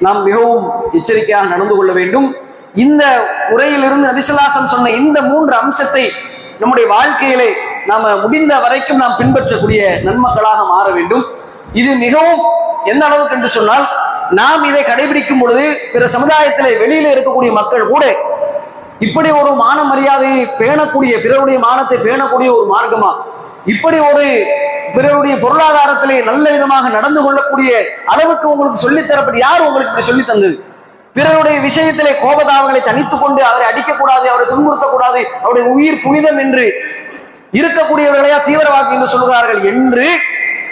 நாம் மிகவும் எச்சரிக்கையாக நடந்து கொள்ள வேண்டும். இந்த உரையிலிருந்து நபி ஸல்லல்லாஹு அலைஹி வஸல்லம் சொன்ன இந்த 3 அம்சத்தை நம்முடைய வாழ்க்கையிலே நாம முடிந்த வரைக்கும் நாம் பின்பற்றக்கூடிய நன்மக்களாக மாற வேண்டும். இது மிகவும் எந்த அளவுக்கு என்று சொன்னால், நாம் இதை கடைபிடிக்கும் பொழுது பிற சமுதாயத்திலே வெளியில இருக்கக்கூடிய மக்கள் கூட இப்படி ஒரு மான மரியாதையை பேணக்கூடிய, பிறருடைய மானத்தை பேணக்கூடிய ஒரு மார்க்கமா, இப்படி ஒரு பிறருடைய பொருளாதாரத்திலே நல்ல விதமாக நடந்து கொள்ளக்கூடிய அளவுக்கு உங்களுக்கு சொல்லித்தரப்பட்டு யார் உங்களுக்கு இப்படி சொல்லி தந்தது? பிறருடைய விஷயத்திலே கோபதாவங்களை தனித்துக் கொண்டு அவரை அடிக்கக்கூடாது, அவரை துன்புறுத்தக்கூடாது, அவருடைய உயிர் புனிதம் என்று இருக்கக்கூடியவர்களையா தீவிரவாதி என்று சொல்கிறார்கள் என்று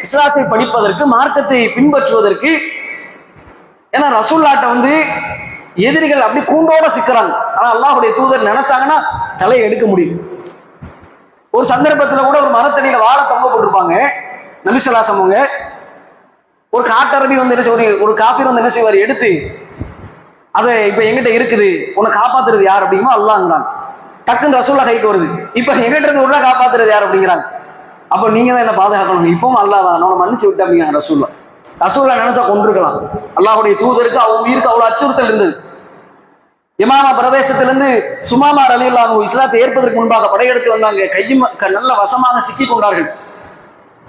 இஸ்லாத்தை படிப்பதற்கு, மார்க்கத்தை பின்பற்றுவதற்கு. ஏன்னா ரசூலுல்லாஹ்ட்ட வந்து எதிரிகள் அப்படி கூண்டோட சிக்கிறாங்க. ஆனா அல்லாஹ்வுடைய தூதர் நினைச்சாங்கன்னா தலையை எடுக்க முடியும். ஒரு சந்தர்ப்பத்துல கூட ஒரு மரத்தடியில வாழை தொங்க போட்டிருப்பாங்க. நபி ஸல்லல்லாஹு அலைஹி வஸல்லம் ஒரு காட்டரபி வந்து என்ன செய்வார், ஒரு காஃபிர் வந்து என்ன செய்வார், எடுத்து அதை இப்ப எங்கிட்ட இருக்குது, உன்னை காப்பாத்துறது யார் அப்படிங்குமோ அல்லாஹ்ங்கிறாங்க. டக்குன்னு ரசூலுல்லாஹ் கைக்கு வருது, இப்ப எங்கிட்ட இருந்து உள்ள காப்பாத்துறது யார் அப்படிங்கிறாங்க. அப்ப நீங்க தான் என்ன பாதுகாக்கணும், இப்பவும் அல்லாஹ் தான், அவனை மன்னிச்சு விட்டு அப்படிங்க ரசூலுல்லாஹ் நினைச்சா கொண்டிருக்கலாம். அல்லாஹ்வுடைய தூதருக்கு அவங்க உயிருக்கு அவ்வளவு அச்சுறுத்தல் இருந்தது. யமாமா பிரதேசத்திலிருந்து சுமாமா ரலியல்லாஹு அன்ஹு இஸ்லாத்தை ஏற்பதற்கு முன்பாக படையெடுத்து வந்தாங்க. கையும் நல்ல வசமாக சிக்கி கொண்டார்கள்.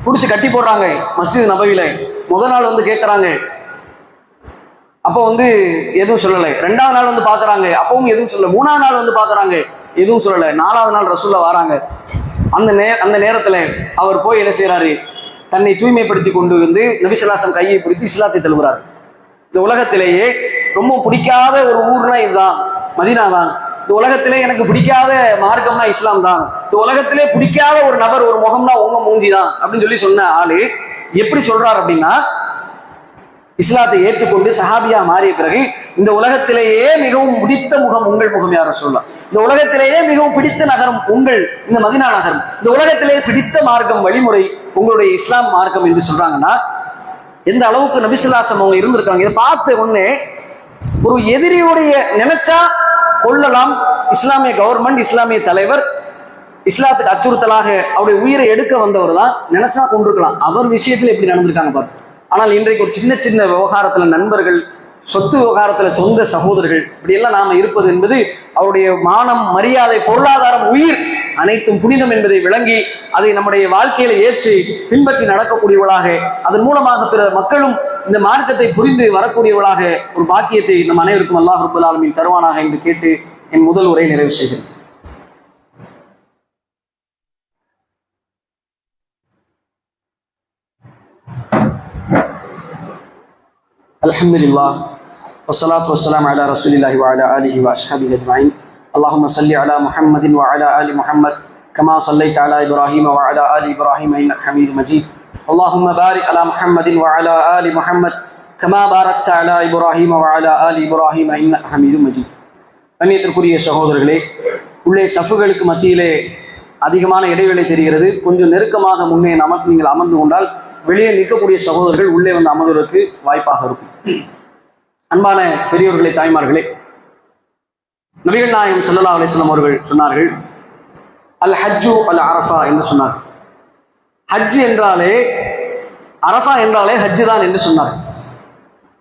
பிடிச்சி கட்டி போடுறாங்க மஸ்ஜித் நபவியில. முதல் நாள் வந்து கேட்கறாங்க, அப்போ வந்து எதுவும் சொல்லலை. 2வது நாள் வந்து பாக்குறாங்க, அப்பவும் எதுவும் சொல்லல. 3வது நாள் வந்து பாக்குறாங்க, எதுவும் சொல்லலை. 4வது நாள் ரசூலுல்லாஹ் வராங்க. அந்த நேரத்துல அவர் போய் என்ன செய்யறாரு, தன்னை தூய்மைப்படுத்தி கொண்டு வந்து நபி ஸல்லல்லாஹு அலைஹி வஸல்லம் கையை பிடித்து இஸ்லாத்தை தழுவுறாரு. இந்த உலகத்திலேயே ரொம்ப பிடிக்காத ஒரு ஊர்னா இதுதான், மதீனா தான். இந்த உலகத்திலே எனக்கு பிடிக்காத மார்க்கம்னா இஸ்லாம் தான், இந்த உலகத்திலே பிடிக்காத ஒரு நபர் ஒரு முகம்னா உங்க மூஞ்சி தான் அப்படின்னு சொல்லி சொன்ன ஆளு எப்படி சொல்றாரு அப்படின்னா, இஸ்லாத்தை ஏற்றுக்கொண்டு சஹாபியா மாறிய பிறகு இந்த உலகத்திலேயே மிகவும் பிடித்த முகம் உங்கள் முகம் யார சொல்லலாம், இந்த உலகத்திலேயே மிகவும் பிடித்த நகரம் உங்கள் இந்த மதினா நகரம், இந்த உலகத்திலேயே பிடித்த மார்க்கம் வழிமுறை உங்களுடைய இஸ்லாம் மார்க்கம் என்று சொல்றாங்கன்னா எந்த அளவுக்கு நபிசுல்லாசம் அவங்க இருந்திருக்காங்க. இதை பார்த்த உடனே ஒரு எதிரியுடைய நினைச்சா கொள்ளலாம், இஸ்லாமிய கவர்மெண்ட், இஸ்லாமிய தலைவர், இஸ்லாத்துக்கு அச்சுறுத்தலாக அவருடைய உயிரை எடுக்க வந்தவர் தான், நினைச்சா கொண்டிருக்கலாம். அவர் விஷயத்துல எப்படி நடந்திருக்காங்க பாரு. ஆனால் இன்றைக்கு ஒரு சின்ன சின்ன விவகாரத்துல நண்பர்கள், சொத்து விவகாரத்துல சொந்த சகோதரர்கள், இப்படியெல்லாம் நாம இருப்பது என்பது அவருடைய மானம், மரியாதை, பொருளாதாரம், உயிர் அனைத்தும் புனிதம் என்பதை விளங்கி அதை நம்முடைய வாழ்க்கையில ஏற்றி பின்பற்றி நடக்கக்கூடியவளாக, அதன் மூலமாக பிற மக்களும் இந்த மார்க்கத்தை புரிந்து வரக்கூடியவளாக ஒரு பாக்கியத்தை நம் அனைவருக்கும் அல்லாஹ் ரப்பல் ஆலமீன் தருவானாக என்று கேட்டு என் முதல் உரையை நிறைவு செய்கிறேன். அல்ஹம்துலில்லாஹ் வஸ்ஸலாத்து வஸ்ஸலாமு அலா ரசூலில்லாஹி வஅலா ஆலிஹி வஅஸ்ஹாபிஹி அஜ்மஈன். اللهم صل على محمد وعلى آل محمد كما صليت على إبراهيم وعلى آل إبراهيم إنك حميد مجيد. اللهم بارك على محمد وعلى آل محمد كما باركت على إبراهيم وعلى آل إبراهيم إنك حميد مجيد. கண்ணியத்திற்குரிய சகோதரர்களே, உள்ளே சஃபுகளுக்கு மத்தியிலே அதிகமான இடைவெளி தெரிகிறது. கொஞ்சம் நெருக்கமாக முன்னே நமக்கு நீங்கள் அமர்ந்து கொண்டால் வெளியே நிற்கக்கூடிய சகோதரர்கள் உள்ளே வந்து அமர்வதற்கு வாய்ப்பாக இருக்கும். அன்பான பெரியோர்களே, தாய்மார்களே, நபிகள் நாயகம் ஸல்லல்லாஹு அலைஹி வஸல்லம் அவர்கள் சொன்னார்கள், அல் ஹஜ்ஜு அல் அரஃபா என்று சொன்னார்கள். ஹஜ் என்றாலே, அரஃபா என்றாலே ஹஜ்ஜு தான் என்று சொன்னார்கள்.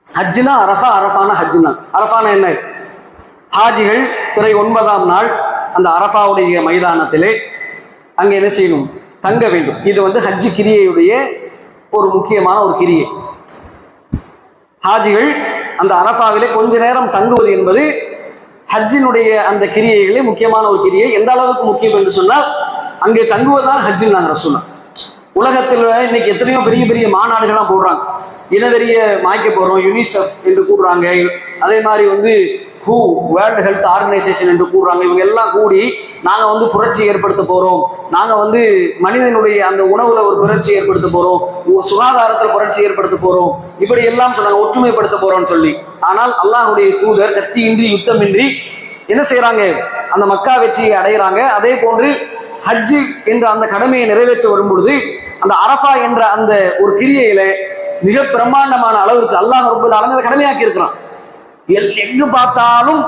ஹஜ்ஜுனா அரஃபா, அரஃபான ஹஜ்ஜு தான். அரஃபான என்ன? ஹாஜிகள் பிறை 9ஆம் நாள் அந்த அரஃபாவுடைய மைதானத்திலே அங்கே என்ன செய்யணும்? தங்க வேண்டும். இது வந்து ஹஜ்ஜு கிரியையுடைய ஒரு முக்கியமான ஒரு கிரியை. ஹாஜிகள் அந்த அரஃபாவிலே கொஞ்ச நேரம் தங்குவது என்பது ஹஜ்ஜினுடைய அந்த கிரியைகளே முக்கியமான ஒரு கிரியை. எந்த அளவுக்கு முக்கியம் என்று சொன்னால், அங்கே தங்குவதுதான் ஹஜ்ஜு. நாங்கள் ரசூலுல்லாஹ் உலகத்தில் இன்னைக்கு எத்தனையோ பெரிய பெரிய மாநாடுகள்லாம் போடுறாங்க. இனவெறிய மாய்க்க போறோம், யுனிசெஃப் என்று கூடுறாங்க. அதே மாதிரி வந்து WHO வேர்ல்டு ஹெல்த் ஆர்கனைசேஷன் என்று கூடுறாங்க. இவங்க எல்லாம் கூடி நாங்க வந்து புரட்சி ஏற்படுத்த போறோம், நாங்க வந்து மனிதனுடைய அந்த உணவுல ஒரு புரட்சி ஏற்படுத்த போறோம், சுகாதாரத்தில் புரட்சி ஏற்படுத்த போறோம், இப்படி எல்லாம் சொன்னாங்க, ஒற்றுமைப்படுத்த போறோம்னு சொல்லி. ஆனால் அல்லாஹ்வுடைய தூதர் கத்தியின்றி யுத்தமின்றி என்ன செய்யறாங்க? அந்த மக்கா வெற்றியை அடைகிறாங்க. அதே போன்று ஹஜ்ஜு என்ற அந்த கடமையை நிறைவேற்ற வரும் பொழுது அந்த அரஃபா என்ற அந்த ஒரு கிரியையில மிக பிரம்மாண்டமான அளவிற்கு அல்லாஹ் ரப்பல் ஆலமீன் கடமையாக்கி இருக்கிறான். எங்கு பார்த்தாலும்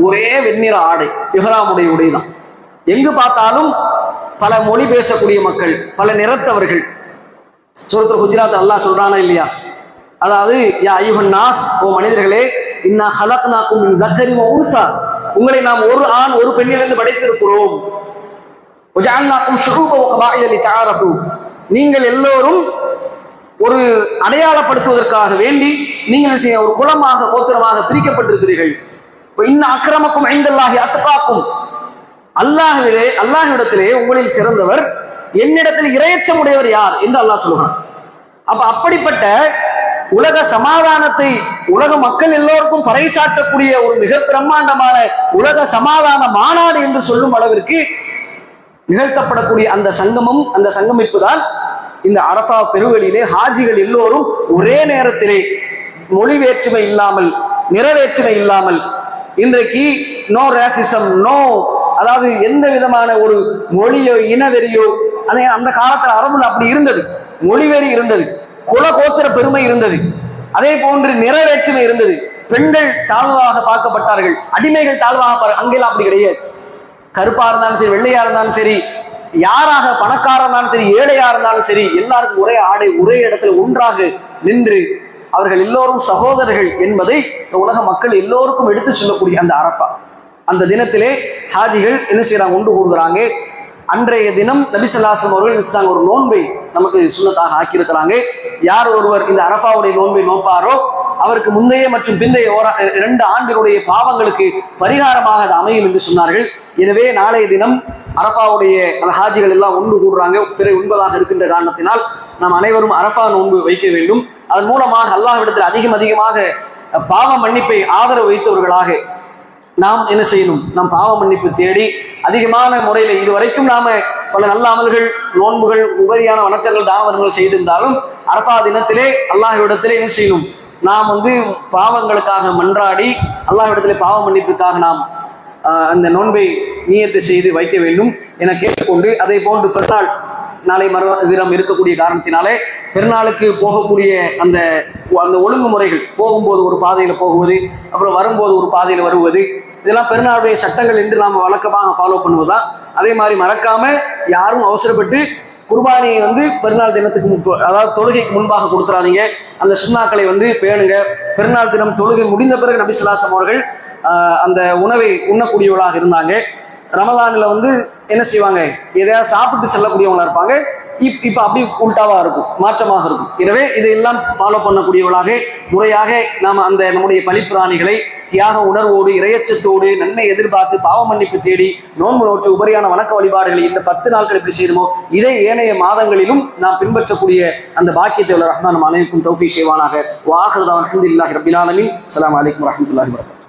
ஒரே வெண்ணிற ஆடை, இஹ்ராமுடைய உடைதான். எங்கு பார்த்தாலும் பல மொழி பேசக்கூடிய மக்கள், பல நிறத்தவர்கள். சூரத்துல் ஹுஜராத் அல்லாஹ் சொல்றானா இல்லையா? அதாவது யா அய்யுஹன் நாஸ், ஓ மனிதர்களே, இன்னா ஹலக்னாக்கும் மின் தக்கரி வ உன்சா, உங்களை நாம் ஒரு ஆண் ஒரு பெண்ணிலிருந்து படைத்திருக்கிறோம். வஜஅல்னாக்கும் ஷுஊப வ கபாயில லிதஆரஃபு, நீங்கள் எல்லோரும் ஒரு அடையாளப்படுத்துவதற்காக வேண்டி நீங்கள் ஒரு குலமாக, கோத்திரமாக பிரிக்கப்பட்டிருக்கிறீர்கள். இன்ன அக்ரமக்கும் இன்தல்லாஹி அத்காக்கும், அல்லாஹ்விடத்திலே உங்களில் சிறந்தவர், என்னிடத்தில் இறையச்சம் உடையவர் யார் என்று அல்லாஹ் சொல்கிறான். அப்ப அப்படிப்பட்ட உலக சமாதானத்தை உலக மக்கள் எல்லோருக்கும் பறைசாற்றக்கூடிய ஒரு மிக பிரம்மாண்டமான உலக சமாதான மாநாடு என்று சொல்லும் அளவிற்கு நிகழ்த்தப்படக்கூடிய அந்த சங்கமம், அந்த சங்கமிப்பு தான் இந்த அரஃபா பெருவெளியிலே ஹாஜிகள் எல்லோரும் ஒரே நேரத்திலே மொழி வேற்றுமை இல்லாமல், நிற வேற்றுமை இல்லாமல், இன்றைக்கு நோ ரேசிசம், நோ, அதாவது எந்த விதமான ஒரு மொழியோ இனவெறியோ, அதே அந்த காலத்தில் அரபுல அப்படி இருந்தது. மொழிவெறி இருந்தது, குல கோத்திர பெருமை இருந்தது, அதே போன்று நிற வேற்றுமை இருந்தது. பெண்கள் தாழ்வாக பார்க்கப்பட்டார்கள், அடிமைகள் தாழ்வாக, அங்கெல்லாம் அப்படி கிடையாது. கருப்பா இருந்தாலும் சரி, வெள்ளையா இருந்தாலும் சரி, யாராக, பணக்காரா இருந்தாலும் சரி, ஏழையா இருந்தாலும் சரி, எல்லாருக்கும் ஒரே ஆடை, ஒரே இடத்துல ஒன்றாக நின்று அவர்கள் எல்லோரும் சகோதரர்கள் என்பதை உலக மக்கள் எல்லோருக்கும் எடுத்து சொல்லக்கூடிய அந்த அரஃபா அந்த தினத்திலே ஹாஜிகள் என்ன செய்யறாங்க? ஒன்று கூடுகிறாங்க. அன்றைய தினம் நபி ஸல்லல்லாஹு அலைஹி வஸல்லம் அவர்கள் ஒரு நோன்பை நமக்கு சுன்னத்தாக ஆக்கியிருக்கிறாங்க. யார் ஒருவர் இந்த அரஃபாவுடைய நோன்பை நோப்பாரோ அவருக்கு முந்தைய மற்றும் பிந்தைய 2 ஆண்டுகளுடைய பாவங்களுக்கு பரிகாரமாக அது அமையும் என்று சொன்னார்கள். எனவே நாளைய தினம் அரஃபாவுடைய அந்த ஹாஜிகள் எல்லாம் ஒன்று கூடுறாங்க. பிற 9ஆக இருக்கின்ற காரணத்தினால் நாம் அனைவரும் அரஃபா நோன்பு வைக்க வேண்டும். அதன் மூலமாக அல்லாஹ்விடத்தில் அதிகமாக பாவ மன்னிப்பை ஆதரவு வைத்தவர்களாக, நாம் என்ன செய்யணும்? நாம் பாவ மன்னிப்பு தேடி அதிகமான முறையில் இதுவரைக்கும் நாம பல நல்ல அமல்கள், நோன்புகள், உபரியான வணக்கங்கள், தாவரங்கள் செய்திருந்தாலும் அரஃபா தினத்திலே அல்லாஹ்விடத்திலே என்ன செய்யணும்? நாம் பாவங்களுக்காக மன்றாடி அல்லாஹ்விடத்திலே பாவ மன்னிப்புக்காக நாம் அந்த நோன்பை நியத்து செய்து வைக்க வேண்டும் என கேட்டுக்கொண்டு, அதை போன்று பெருநாள் நாளை தினம் இருக்கக்கூடிய காரணத்தினாலே பெருநாளுக்கு போகக்கூடிய அந்த அந்த ஒழுங்குமுறைகள், போகும்போது ஒரு பாதையில போகுவது, அப்புறம் வரும்போது ஒரு பாதையில வருவது, இதெல்லாம் பெருநாளுடைய சட்டங்கள் என்று நாம் வழக்கமாக ஃபாலோ பண்ணுவதுதான். அதே மாதிரி மறக்காம யாரும் அவசரப்பட்டு குர்பானியை பெருநாள் தினத்துக்கு அதாவது தொழுகைக்கு முன்பாக கொடுத்துறாதீங்க. அந்த சுண்ணாக்களை பேணுங்க. பெருநாள் தினம் தொழுகை முடிந்த பிறகு நபி ஸல்லல்லாஹு அலைஹி வஸல்லம் அவர்கள் அந்த உணவை உண்ணக்கூடியவர்களாக இருந்தாங்க. ரமதான்ல என்ன செய்வாங்க? எதையாவது சாப்பிட்டு செல்லக்கூடியவங்களா இருப்பாங்க. இப்ப அப்படி உல்டாவா இருக்கும், மாற்றமாக இருக்கும். எனவே இதையெல்லாம் ஃபாலோ பண்ணக்கூடியவர்களாக முறையாக நாம் அந்த நம்முடைய பலிப்பிராணிகளை தியாக உணர்வோடு, இறையச்சத்தோடு, நன்மை எதிர்பார்த்து, பாவ மன்னிப்பு தேடி, நோன்பு நோற்று உபரியான வணக்க வழிபாடுகளை இந்த 10 நாட்கள் எப்படி செய்யணுமோ இதை ஏனைய மாதங்களிலும் நாம் பின்பற்றக்கூடிய அந்த பாக்கியத்தை ரஹ்மான் நம் அனைவருக்கும் தௌஃபீக் செய்வானாக. வ ஆகிரு தஅவானா அல்ஹம்துலில்லாஹி ரப்பில் ஆலமீன். அஸ்ஸலாமு அலைக்கும் வரஹ்மத்துல்லாஹி வபரகாத்துஹு.